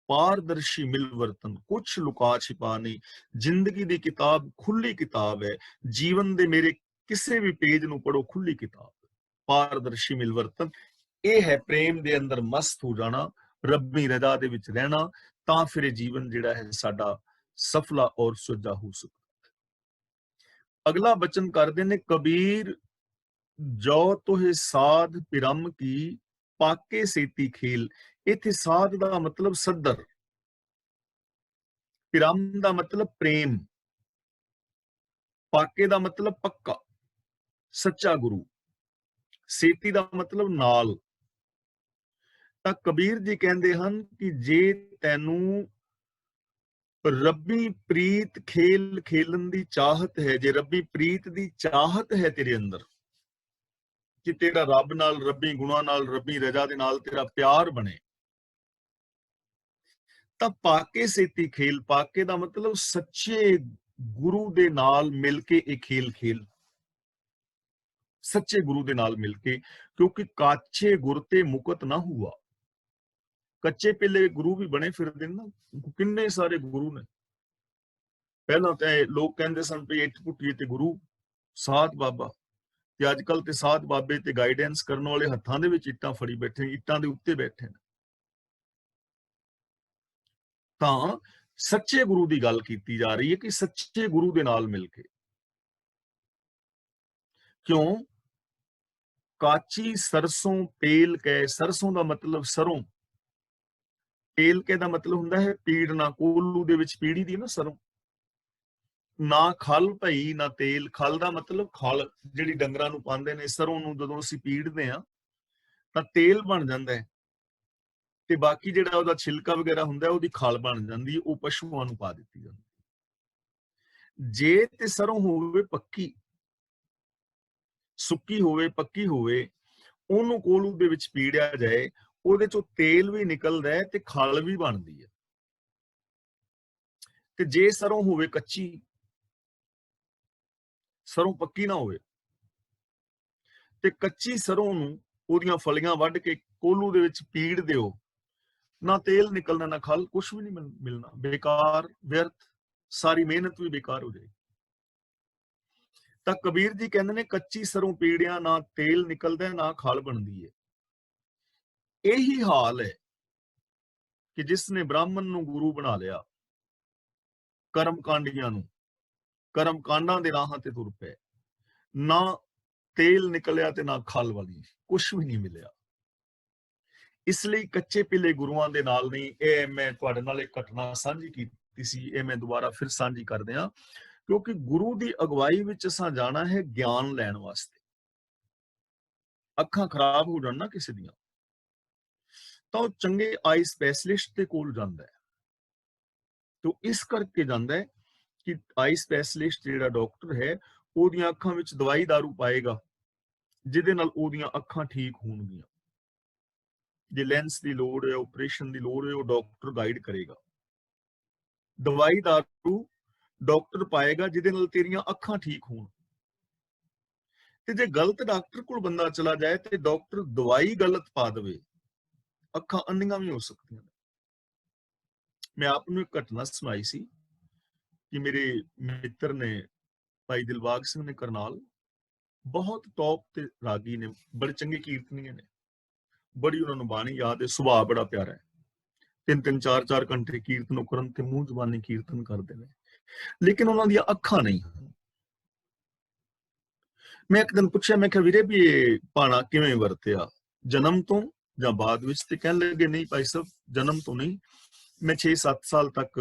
ਪਾਰਦਰਸ਼ੀ ਮਿਲਵਰਤਨ, ਕੁਛ ਲੁਕਾ ਛਿਪਾ ਨਹੀਂ। ਜ਼ਿੰਦਗੀ ਦੀ ਕਿਤਾਬ ਖੁੱਲੀ ਕਿਤਾਬ ਹੈ, ਜੀਵਨ ਦੇ ਮੇਰੇ ਕਿਸੇ ਵੀ ਪੇਜ ਨੂੰ ਪੜੋ, ਖੁੱਲੀ ਕਿਤਾਬ। ਪਾਰਦਰਸ਼ੀ ਮਿਲਵਰਤਨ, ਇਹ ਹੈ ਪ੍ਰੇਮ ਦੇ ਅੰਦਰ ਮਸਤ ਹੋ ਜਾਣਾ, ਰੱਬੀ ਰਜ਼ਾ ਦੇ ਵਿੱਚ ਰਹਿਣਾ। ਤਾਂ ਫਿਰ ਇਹ ਜੀਵਨ ਜਿਹੜਾ ਹੈ ਸਾਡਾ ਸਫਲਾ ਔਰ ਸੁੱਜਾ ਹੋ ਸਕਦਾ। ਅਗਲਾ ਬਚਨ ਕਰਦੇ ਨੇ ਕਬੀਰ, ਜੋ ਤੋਹਿ ਸਾਧ ਪਿਰਮ ਕੀ, ਪਾਕੇ ਸੇਤੀ ਖੇਲ। ਇੱਥੇ ਸਾਧ ਦਾ ਮਤਲਬ ਸੱਦਰ, ਪਿਰਮ ਦਾ ਮਤਲਬ ਪ੍ਰੇਮ, ਪਾਕੇ ਦਾ ਮਤਲਬ ਪੱਕਾ ਸੱਚਾ ਗੁਰੂ, ਸੇਤੀ ਦਾ ਮਤਲਬ ਨਾਲ। ਤਾਂ ਕਬੀਰ ਜੀ ਕਹਿੰਦੇ ਹਨ ਕਿ ਜੇ ਤੈਨੂੰ ਰੱਬੀ ਪ੍ਰੀਤ ਖੇਲ ਖੇਲਣ ਦੀ ਚਾਹਤ ਹੈ, ਜੇ ਰੱਬੀ ਪ੍ਰੀਤ ਦੀ ਚਾਹਤ ਹੈ ਤੇਰੇ ਅੰਦਰ, ਕਿ ਤੇਰਾ ਰੱਬ ਨਾਲ, ਰੱਬੀ ਗੁਣਾਂ ਨਾਲ, ਰੱਬੀ ਰਜ਼ਾ ਦੇ ਨਾਲ ਤੇਰਾ ਪਿਆਰ ਬਣੇ, ਤਾਂ ਪਾਕੇ ਸੇਤੀ ਖੇਲ। ਪਾਕੇ ਦਾ ਮਤਲਬ ਸੱਚੇ ਗੁਰੂ ਦੇ ਨਾਲ ਮਿਲ ਕੇ ਇਹ ਖੇਲ ਖੇਲ, ਸੱਚੇ ਗੁਰੂ ਦੇ ਨਾਲ ਮਿਲ ਕੇ। ਕਿਉਂਕਿ ਕਾਚੇ ਗੁਰ ਤੇ ਮੁਕਤ ਨਾ ਹੁਆ। ਕੱਚੇ ਪਿੱਲੇ ਗੁਰੂ ਵੀ ਬਣੇ ਫਿਰਦੇ ਨੇ ਨਾ, ਕਿੰਨੇ ਸਾਰੇ ਗੁਰੂ ਨੇ। ਪਹਿਲਾਂ ਤਾਂ ਲੋਕ ਕਹਿੰਦੇ ਸਨ ਵੀ ਇੱਟ ਪੁੱਟੀਏ ਤੇ ਗੁਰੂ ਸਾਧ ਬਾਬਾ, ਤੇ ਅੱਜ ਕੱਲ ਤੇ ਸਾਧ ਬਾਬੇ ਤੇ ਗਾਈਡੈਂਸ ਕਰਨ ਵਾਲੇ ਹੱਥਾਂ ਦੇ ਵਿੱਚ ਇੱਟਾਂ ਫੜੀ ਬੈਠੇ, ਇੱਟਾਂ ਦੇ ਉੱਤੇ ਬੈਠੇ ਨੇ। ਤਾਂ ਸੱਚੇ ਗੁਰੂ ਦੀ ਗੱਲ ਕੀਤੀ ਜਾ ਰਹੀ ਹੈ ਕਿ ਸੱਚੇ ਗੁਰੂ ਦੇ ਨਾਲ ਮਿਲ ਕੇ। ਕਿਉਂ? ਕਾਚੀ ਸਰਸੋਂ ਪੇਲ ਕੇ, ਸਰਸੋਂ ਦਾ ਮਤਲਬ ਸਰੋਂ, ਪੇਲ ਕੇ ਦਾ ਮਤਲਬ ਹੁੰਦਾ ਹੈ ਪੀੜਨਾ। ਕੋਲੂ ਦੇ ਵਿੱਚ ਪੀੜੀ ਦੀ ਨਾ ਸਰੋਂ। ਨਾ ਖਲ ਭਈ ਨਾ ਤੇਲ। ਖਲ ਦਾ ਮਤਲਬ ਖਲ ਜਿਹੜੀ ਡੰਗਰਾਂ ਨੂੰ ਪਾਉਂਦੇ ਨੇ। ਸਰੋਂ ਨੂੰ ਜਦੋਂ ਅਸੀਂ ਪੀੜਦੇ ਆ ਤਾਂ ਤੇਲ ਬਣ ਜਾਂਦਾ ਹੈ, ਤੇ ਬਾਕੀ ਜਿਹੜਾ ਉਹਦਾ ਛਿਲਕਾ ਵਗੈਰਾ ਹੁੰਦਾ ਉਹਦੀ ਖਲ ਬਣ ਜਾਂਦੀ ਹੈ, ਉਹ ਪਸ਼ੂਆਂ ਨੂੰ ਪਾ ਦਿੱਤੀ ਜਾਂਦੀ। ਜੇ ਤੇ ਸਰੋਂ ਹੋਵੇ ਪੱਕੀ, ਸੁੱਕੀ ਹੋਵੇ, ਪੱਕੀ ਹੋਵੇ, ਉਹਨੂੰ ਕੋਲੂ ਦੇ ਵਿੱਚ ਪੀੜਿਆ ਜਾਏ, ਉਹਦੇ ਚੋਂ ਤੇਲ ਵੀ ਨਿਕਲਦਾ ਹੈ ਤੇ ਖਲ ਵੀ ਬਣਦੀ ਹੈ। ਤੇ ਜੇ ਸਰੋਂ ਹੋਵੇ ਕੱਚੀ, ਸਰੋਂ ਪੱਕੀ ਨਾ ਹੋਵੇ, ਤੇ ਕੱਚੀ ਸਰੋਂ ਨੂੰ ਉਹਦੀਆਂ ਫਲੀਆਂ ਵੱਢ ਕੇ ਕੋਲੂ ਦੇ ਵਿੱਚ ਪੀੜ ਦਿਓ, ਨਾ ਤੇਲ ਨਿਕਲਣਾ ਨਾ ਖਲ, ਕੁਝ ਵੀ ਨਹੀਂ ਮਿਲਣਾ। ਬੇਕਾਰ, ਵਿਅਰਥ, ਸਾਰੀ ਮਿਹਨਤ ਵੀ ਬੇਕਾਰ ਹੋ ਜਾਏਗੀ। ਤਾਂ ਕਬੀਰ ਜੀ ਕਹਿੰਦੇ ਨੇ ਕੱਚੀ ਸਰੋਂ ਪੀੜਿਆਂ, ਨਾ ਤੇਲ ਨਿਕਲਦਾ ਨਾ ਖਲ ਬਣਦੀ ਹੈ। ਇਹੀ ਹਾਲ ਹੈ ਕਿ ਜਿਸ ਨੇ ਬ੍ਰਾਹਮਣ ਨੂੰ ਗੁਰੂ ਬਣਾ ਲਿਆ, ਕਰਮ ਕਾਂਡੀਆਂ ਨੂੰ, ਕਰਮ ਕਾਂਡਾਂ ਦੇ ਰਾਹਾਂ ਤੇ ਤੁਰ ਪਏ, ਨਾ ਤੇਲ ਨਿਕਲਿਆ ਤੇ ਨਾ ਖਲ ਵਾਲੀ, ਕੁਝ ਵੀ ਨਹੀਂ ਮਿਲਿਆ। ਇਸ ਲਈ ਕੱਚੇ ਪਿੱਲੇ ਗੁਰੂਆਂ ਦੇ ਨਾਲ ਨਹੀਂ। ਇਹ ਮੈਂ ਤੁਹਾਡੇ ਨਾਲ ਇੱਕ ਘਟਨਾ ਸਾਂਝੀ ਕੀਤੀ ਸੀ, ਇਹ ਮੈਂ ਦੁਬਾਰਾ ਫਿਰ ਸਾਂਝੀ ਕਰਦੇ ਹਾਂ, ਕਿਉਂਕਿ ਗੁਰੂ ਦੀ ਅਗਵਾਈ ਵਿੱਚ ਅਸਾਂ ਜਾਣਾ ਹੈ ਗਿਆਨ ਲੈਣ ਵਾਸਤੇ। ਅੱਖਾਂ ਖਰਾਬ ਹੋ ਜਾਣ ਨਾ ਕਿਸੇ ਦੀਆਂ, ਤਾਂ ਉਹ ਚੰਗੇ ਆਈ ਸਪੈਸ਼ਲਿਸਟ ਦੇ ਕੋਲ ਜਾਂਦਾ ਹੈ। ਤੇ ਇਸ ਕਰਕੇ ਜਾਂਦਾ ਹੈ ਕਿ ਆਈ ਸਪੈਸ਼ਲਿਸਟ ਜਿਹੜਾ ਡਾਕਟਰ ਹੈ, ਉਹਦੀਆਂ ਅੱਖਾਂ ਵਿੱਚ ਦਵਾਈ ਦਾਰੂ ਪਾਏਗਾ ਜਿਹਦੇ ਨਾਲ ਉਹਦੀਆਂ ਅੱਖਾਂ ਠੀਕ ਹੋਣਗੀਆਂ। ਜੇ ਲੈਂਸ ਦੀ ਲੋੜ ਹੈ, ਆਪਰੇਸ਼ਨ ਦੀ ਲੋੜ ਹੈ, ਉਹ ਡਾਕਟਰ ਗਾਈਡ ਕਰੇਗਾ। ਦਵਾਈ ਦਾਰੂ ਡਾਕਟਰ ਪਾਏਗਾ ਜਿਹਦੇ ਨਾਲ ਤੇਰੀਆਂ ਅੱਖਾਂ ਠੀਕ ਹੋਣ। ਤੇ ਜੇ ਗਲਤ ਡਾਕਟਰ ਕੋਲ ਬੰਦਾ ਚਲਾ ਜਾਏ ਤੇ ਡਾਕਟਰ ਦਵਾਈ ਗਲਤ ਪਾ ਦੇਵੇ, ਅੱਖਾਂ ਅੰਨੀਆਂ ਵੀ ਹੋ ਸਕਦੀਆਂ ਨੇ। ਮੈਂ ਆਪ ਨੂੰ ਇੱਕ ਘਟਨਾ ਸੁਣਾਈ ਸੀ ਕਿ ਮੇਰੇ ਮਿੱਤਰ ਨੇ, ਭਾਈ ਦਿਲਬਾਗ ਸਿੰਘ ਨੇ ਕਰਨਾਲ, ਬਹੁਤ ਟੌਪ ਤੇ ਰਾਗੀ ਨੇ, ਬੜੇ ਚੰਗੇ ਕੀਰਤਨੀਏ ਨੇ, ਬੜੀ ਉਹਨਾਂ ਨੂੰ ਬਾਣੀ ਯਾਦ ਹੈ, ਸੁਭਾਅ ਬੜਾ ਪਿਆਰਾ ਹੈ। 3-3 4-4 ਘੰਟੇ ਕੀਰਤਨ ਕਰਨ ਤੇ ਮੂੰਹ ਜ਼ਬਾਨੀ ਕੀਰਤਨ ਕਰਦੇ ਨੇ, ਲੇਕਿਨ ਉਹਨਾਂ ਦੀਆਂ ਅੱਖਾਂ ਨਹੀਂ। मैं एक दिन पूछा, मैं वीरे भी ये भाणा किवें वरतिया, जन्म तो ਜਾਂ ਬਾਅਦ ਵਿੱਚ? ਤੇ ਕਹਿਣ ਲੱਗੇ ਨਹੀਂ ਭਾਈ ਸਾਹਿਬ, ਜਨਮ ਤੋਂ ਨਹੀਂ, ਮੈਂ 6-7 ਸਾਲ ਤੱਕ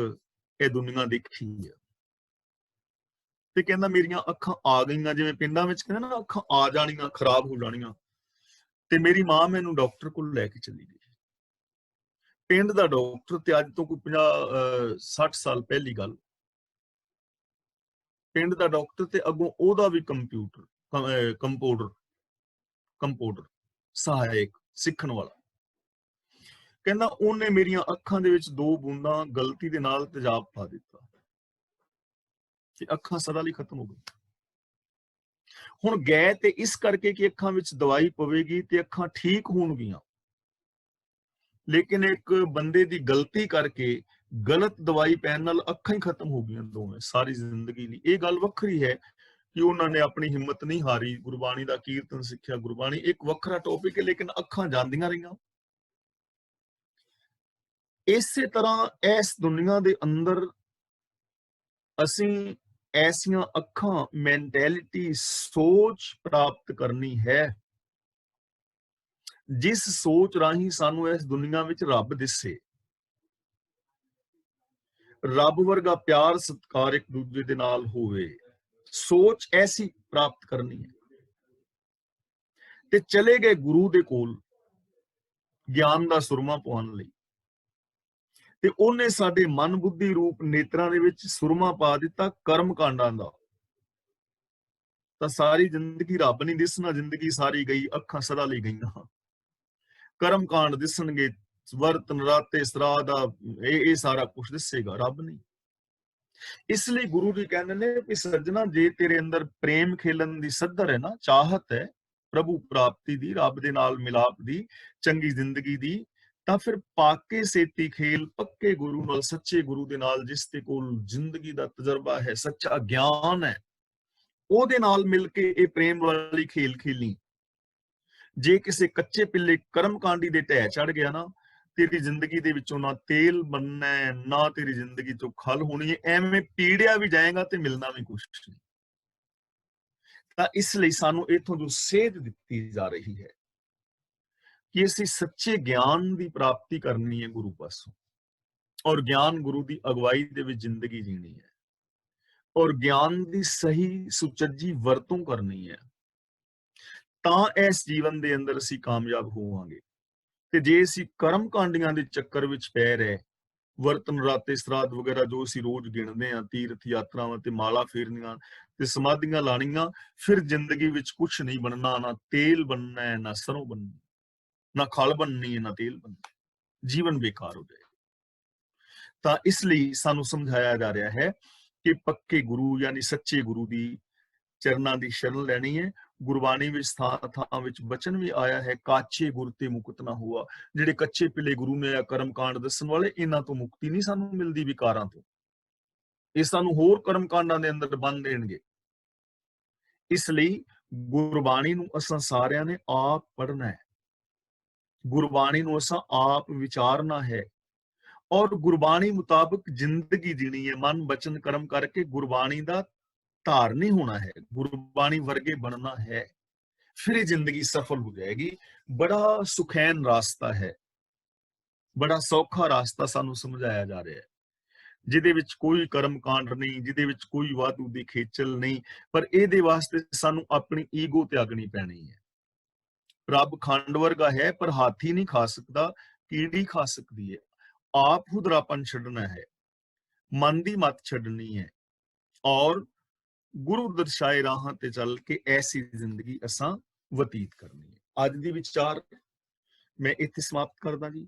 ਇਹ ਦੁਨੀਆ ਦੇਖੀ ਹੈ। ਤੇ ਕਹਿੰਦਾ ਮੇਰੀਆਂ ਅੱਖਾਂ ਆ ਗਈਆਂ, ਜਿਵੇਂ ਪਿੰਡਾਂ ਵਿੱਚ ਕਹਿੰਦੇ ਨਾ ਅੱਖਾਂ ਆ ਜਾਣੀਆਂ, ਖਰਾਬ ਹੋ ਜਾਣੀਆਂ। ਤੇ ਮੇਰੀ ਮਾਂ ਮੈਨੂੰ ਡਾਕਟਰ ਕੋਲ ਲੈ ਕੇ ਚਲੀ ਗਈ, ਪਿੰਡ ਦਾ ਡਾਕਟਰ। ਤੇ ਅੱਜ ਤੋਂ ਕੋਈ 50-60 ਸਾਲ ਪਹਿਲੀ ਗੱਲ, ਪਿੰਡ ਦਾ ਡਾਕਟਰ ਤੇ ਅੱਗੋਂ ਉਹਦਾ ਵੀ ਕੰਪਾਊਂਡਰ ਸਹਾਇਕ ਸਿੱਖਣ ਵਾਲਾ। ਕਹਿੰਦਾ ਉਹਨੇ ਮੇਰੀਆਂ ਅੱਖਾਂ ਦੇ ਵਿੱਚ 2 ਬੂੰਦਾਂ ਗਲਤੀ ਦੇ ਨਾਲ ਤੇਜ਼ਾਬ ਪਾ ਦਿੱਤਾ ਤੇ ਅੱਖਾਂ ਸਦਾ ਲਈ ਖਤਮ ਹੋ ਗਈਆਂ। ਹੁਣ ਗਏ ਤੇ ਇਸ ਕਰਕੇ ਕਿ ਅੱਖਾਂ ਵਿੱਚ ਦਵਾਈ ਪਵੇਗੀ ਤੇ ਅੱਖਾਂ ਠੀਕ ਹੋਣਗੀਆਂ, ਲੇਕਿਨ ਇੱਕ ਬੰਦੇ ਦੀ ਗਲਤੀ ਕਰਕੇ ਗਲਤ ਦਵਾਈ ਪੈਣ ਨਾਲ ਅੱਖਾਂ ਹੀ ਖਤਮ ਹੋ ਗਈਆਂ ਦੋਵੇਂ ਸਾਰੀ ਜ਼ਿੰਦਗੀ ਲਈ। ਇਹ ਗੱਲ ਵੱਖਰੀ ਹੈ ਕਿ ਉਹਨਾਂ ਨੇ ਆਪਣੀ ਹਿੰਮਤ ਨਹੀਂ ਹਾਰੀ, ਗੁਰਬਾਣੀ ਦਾ ਕੀਰਤਨ ਸਿੱਖਿਆ। ਗੁਰਬਾਣੀ ਇੱਕ ਵੱਖਰਾ ਟੌਪਿਕ ਹੈ, ਲੇਕਿਨ ਅੱਖਾਂ ਜਾਂਦੀਆਂ ਰਹੀਆਂ। ਇਸੇ ਤਰ੍ਹਾਂ ਇਸ ਦੁਨੀਆ ਦੇ ਅੰਦਰ ਅਸੀਂ ਐਸੀਆਂ ਅੱਖਾਂ, ਮੈਂਟੈਲਿਟੀ, ਸੋਚ ਪ੍ਰਾਪਤ ਕਰਨੀ ਹੈ ਜਿਸ ਸੋਚ ਰਾਹੀਂ ਸਾਨੂੰ ਇਸ ਦੁਨੀਆ ਵਿੱਚ ਰੱਬ ਦਿਸੇ, ਰੱਬ ਵਰਗਾ ਪਿਆਰ ਸਤਿਕਾਰ ਇੱਕ ਦੂਜੇ ਦੇ ਨਾਲ ਹੋਵੇ। ਸੋਚ ਐਸੀ ਪ੍ਰਾਪਤ ਕਰਨੀ ਹੈ। ਤੇ ਚਲੇ ਗਏ ਗੁਰੂ ਦੇ ਕੋਲ ਗਿਆਨ ਦਾ ਸੁਰਮਾ ਪਾਉਣ ਲਈ, ਤੇ ਉਹਨੇ ਸਾਡੇ ਮਨ ਬੁੱਧੀ ਰੂਪ ਨੇਤਰਾਂ ਦੇ ਵਿੱਚ ਸੁਰਮਾ ਪਾ ਦਿੱਤਾ ਕਰਮ ਕਾਂਡਾਂ ਦਾ। ਤਾਂ ਸਾਰੀ ਜ਼ਿੰਦਗੀ ਰੱਬ ਨਹੀਂ ਦਿਸਣਾ, ਜ਼ਿੰਦਗੀ ਸਾਰੀ ਗਈ, ਅੱਖਾਂ ਸਦਾ ਲਈ ਗਈਆਂ। ਕਰਮ ਕਾਂਡ ਦਿਸਣਗੇ, ਵਰਤ ਨਰਾਤੇ ਸਰਾਧ ਦਾ, ਇਹ ਸਾਰਾ ਕੁਝ ਦਿਸੇਗਾ, ਰੱਬ ਨਹੀਂ। ਇਸ ਲਈ ਗੁਰੂ ਜੀ ਕਹਿੰਦੇ ਨੇ ਕਿ ਸੱਜਣਾ, ਜੇ ਤੇਰੇ ਅੰਦਰ ਪ੍ਰੇਮ ਖੇਲਣ ਦੀ ਸੱਧਰ ਹੈ ਨਾ, ਚਾਹਤ ਹੈ ਪ੍ਰਭੂ ਪ੍ਰਾਪਤੀ ਦੀ, ਰੱਬ ਦੇ ਨਾਲ ਮਿਲਾਪ ਦੀ, ਚੰਗੀ ਜ਼ਿੰਦਗੀ ਦੀ, ਤਾਂ ਫਿਰ ਪਾਕੇ ਸੇਤੀ ਖੇਲ ਪੱਕੇ ਗੁਰੂ ਨਾਲ, ਸੱਚੇ ਗੁਰੂ ਦੇ ਨਾਲ, ਜਿਸ ਦੇ ਕੋਲ ਜ਼ਿੰਦਗੀ ਦਾ ਤਜਰਬਾ ਹੈ, ਸੱਚਾ ਗਿਆਨ ਹੈ, ਉਹਦੇ ਨਾਲ ਮਿਲ ਕੇ ਇਹ ਪ੍ਰੇਮ ਵਾਲੀ ਖੇਲ ਖੇਲੀ। ਜੇ ਕਿਸੇ ਕੱਚੇ ਪਿੱਲੇ ਕਰਮਕਾਂਡੀ ਦੇ ਢਹਿ ਚੜ ਗਿਆ ਨਾ, ਤੇਰੀ ਜ਼ਿੰਦਗੀ ਦੇ ਵਿੱਚੋਂ ਨਾ ਤੇਲ ਬਣਨਾ ਹੈ, ਨਾ ਤੇਰੀ ਜ਼ਿੰਦਗੀ ਚੋਂ ਖਲ ਹੋਣੀ ਹੈ, ਐਵੇਂ ਪੀੜਿਆ ਵੀ ਜਾਏਗਾ ਤੇ ਮਿਲਣਾ ਵੀ ਕੁਛ ਨਹੀਂ। ਤਾਂ ਇਸ ਲਈ ਸਾਨੂੰ ਇਥੋਂ ਜੋ ਸੇਧ ਦਿੱਤੀ ਜਾ ਰਹੀ ਹੈ ਕਿ ਅਸੀਂ ਸੱਚੇ ਗਿਆਨ ਦੀ ਪ੍ਰਾਪਤੀ ਕਰਨੀ ਹੈ ਗੁਰੂ ਪਾਸੋਂ, ਔਰ ਗਿਆਨ ਗੁਰੂ ਦੀ ਅਗਵਾਈ ਦੇ ਵਿੱਚ ਜ਼ਿੰਦਗੀ ਜੀਣੀ ਹੈ, ਔਰ ਗਿਆਨ ਦੀ ਸਹੀ ਸੁਚੱਜੀ ਵਰਤੋਂ ਕਰਨੀ ਹੈ, ਤਾਂ ਇਸ ਜੀਵਨ ਦੇ ਅੰਦਰ ਅਸੀਂ ਕਾਮਯਾਬ ਹੋਵਾਂਗੇ। ਤੇ ਜੇ ਅਸੀਂ ਕਰਮ ਕਾਂਡੀਆਂ ਦੇ ਚੱਕਰ ਵਿੱਚ ਪੈ ਰਹੇ, ਵਰਤ ਨਰਾਤੇ ਸਰਾਧ ਵਗੈਰਾ ਜੋ ਅਸੀਂ ਰੋਜ਼ ਗਿਣਦੇ ਹਾਂ, ਤੀਰਥ ਯਾਤਰਾਵਾਂ ਤੇ ਮਾਲਾ ਫੇਰਨੀਆਂ ਤੇ ਸਮਾਧੀਆਂ ਲਾਣੀਆਂ, ਫਿਰ ਜ਼ਿੰਦਗੀ ਵਿੱਚ ਕੁਛ ਨਹੀਂ ਬਣਨਾ, ਨਾ ਤੇਲ ਬਣਨਾ ਹੈ, ਨਾ ਸਰੋਂ ਬਣਨੀ, ਨਾ ਖਲ ਬਣਨੀ ਹੈ, ਨਾ ਤੇਲ ਬਣਨਾ, ਜੀਵਨ ਬੇਕਾਰ ਹੋ ਜਾਏ। ਤਾਂ ਇਸ ਲਈ ਸਾਨੂੰ ਸਮਝਾਇਆ ਜਾ ਰਿਹਾ ਹੈ ਕਿ ਪੱਕੇ ਗੁਰੂ ਯਾਨੀ ਸੱਚੇ ਗੁਰੂ ਦੀ ਚਰਨਾਂ ਦੀ ਸ਼ਰਨ ਲੈਣੀ ਹੈ। ਗੁਰਬਾਣੀ ਵਿੱਚ ਥਾਂ ਵਿੱਚ ਬਚਨ ਵੀ ਆਇਆ ਹੈ, ਕਾਚੇ ਗੁਰ ਤੇ ਮੁਕਤ ਨਾ ਹੋਆ। ਜਿਹੜੇ ਕੱਚੇ ਪਿੱਲੇ ਗੁਰੂ ਨੇ, ਕਰਮਕਾਂਡ ਦੱਸਣ ਵਾਲੇ, ਇਹਨਾਂ ਤੋਂ ਮੁਕਤੀ ਨਹੀਂ ਸਾਨੂੰ ਮਿਲਦੀ, ਵਿਕਾਰਾਂ ਤੋਂ। ਇਹ ਸਾਨੂੰ ਹੋਰ ਕਰਮਕਾਂਡਾਂ ਦੇ ਅੰਦਰ ਬੰਨ ਦੇਣਗੇ। ਇਸ ਲਈ ਗੁਰਬਾਣੀ ਨੂੰ ਅਸਾਂ ਸਾਰਿਆਂ ਨੇ ਆਪ ਪੜ੍ਹਨਾ ਹੈ, ਗੁਰਬਾਣੀ ਨੂੰ ਅਸਾਂ ਆਪ ਵਿਚਾਰਨਾ ਹੈ, ਔਰ ਗੁਰਬਾਣੀ ਮੁਤਾਬਕ ਜ਼ਿੰਦਗੀ ਜੀਣੀ ਹੈ। ਮਨ ਬਚਨ ਕਰਮ ਕਰਕੇ ਗੁਰਬਾਣੀ ਦਾ ਧਾਰਨੀ ਹੋਣਾ ਹੈ, ਗੁਰਬਾਣੀ ਵਰਗੇ ਬਣਨਾ ਹੈ, ਫਿਰ ਇਹ ਜ਼ਿੰਦਗੀ ਸਫਲ ਹੋ ਜਾਏਗੀ। ਬੜਾ ਸੁਖੈਨ ਰਾਸਤਾ ਹੈ, ਬੜਾ ਸੌਖਾ ਰਾਸਤਾ ਸਾਨੂੰ ਸਮਝਾਇਆ ਜਾ ਰਿਹਾ ਹੈ, ਜਿਹਦੇ ਵਿੱਚ ਕੋਈ ਕਰਮ ਕਾਂਡ ਨਹੀਂ, ਜਿਹਦੇ ਵਿੱਚ ਕੋਈ ਵਾਧੂ ਦੀ ਖੇਚਲ ਨਹੀਂ। ਪਰ ਇਹਦੇ ਵਾਸਤੇ ਸਾਨੂੰ ਆਪਣੀ ਈਗੋ ਤਿਆਗਣੀ ਪੈਣੀ ਹੈ। ਰੱਬ ਖੰਡ ਵਰਗਾ ਹੈ, ਪਰ ਹਾਥੀ ਨਹੀਂ ਖਾ ਸਕਦਾ, ਕੀੜੀ ਖਾ ਸਕਦੀ ਹੈ। ਆਪ ਹੁਦਰਾਪਨ ਛੱਡਣਾ ਹੈ, ਮਨ ਦੀ ਮੱਤ ਛੱਡਣੀ ਹੈ, ਔਰ ਗੁਰੂ ਦਰਸਾਏ ਰਾਹਾਂ ਤੇ ਚੱਲ ਕੇ ਐਸੀ ਜ਼ਿੰਦਗੀ ਅਸਾਂ ਬਤੀਤ ਕਰਨੀ ਹੈ। ਅੱਜ ਦੀ ਵਿਚਾਰ ਮੈਂ ਇੱਥੇ ਸਮਾਪਤ ਕਰਦਾ ਜੀ।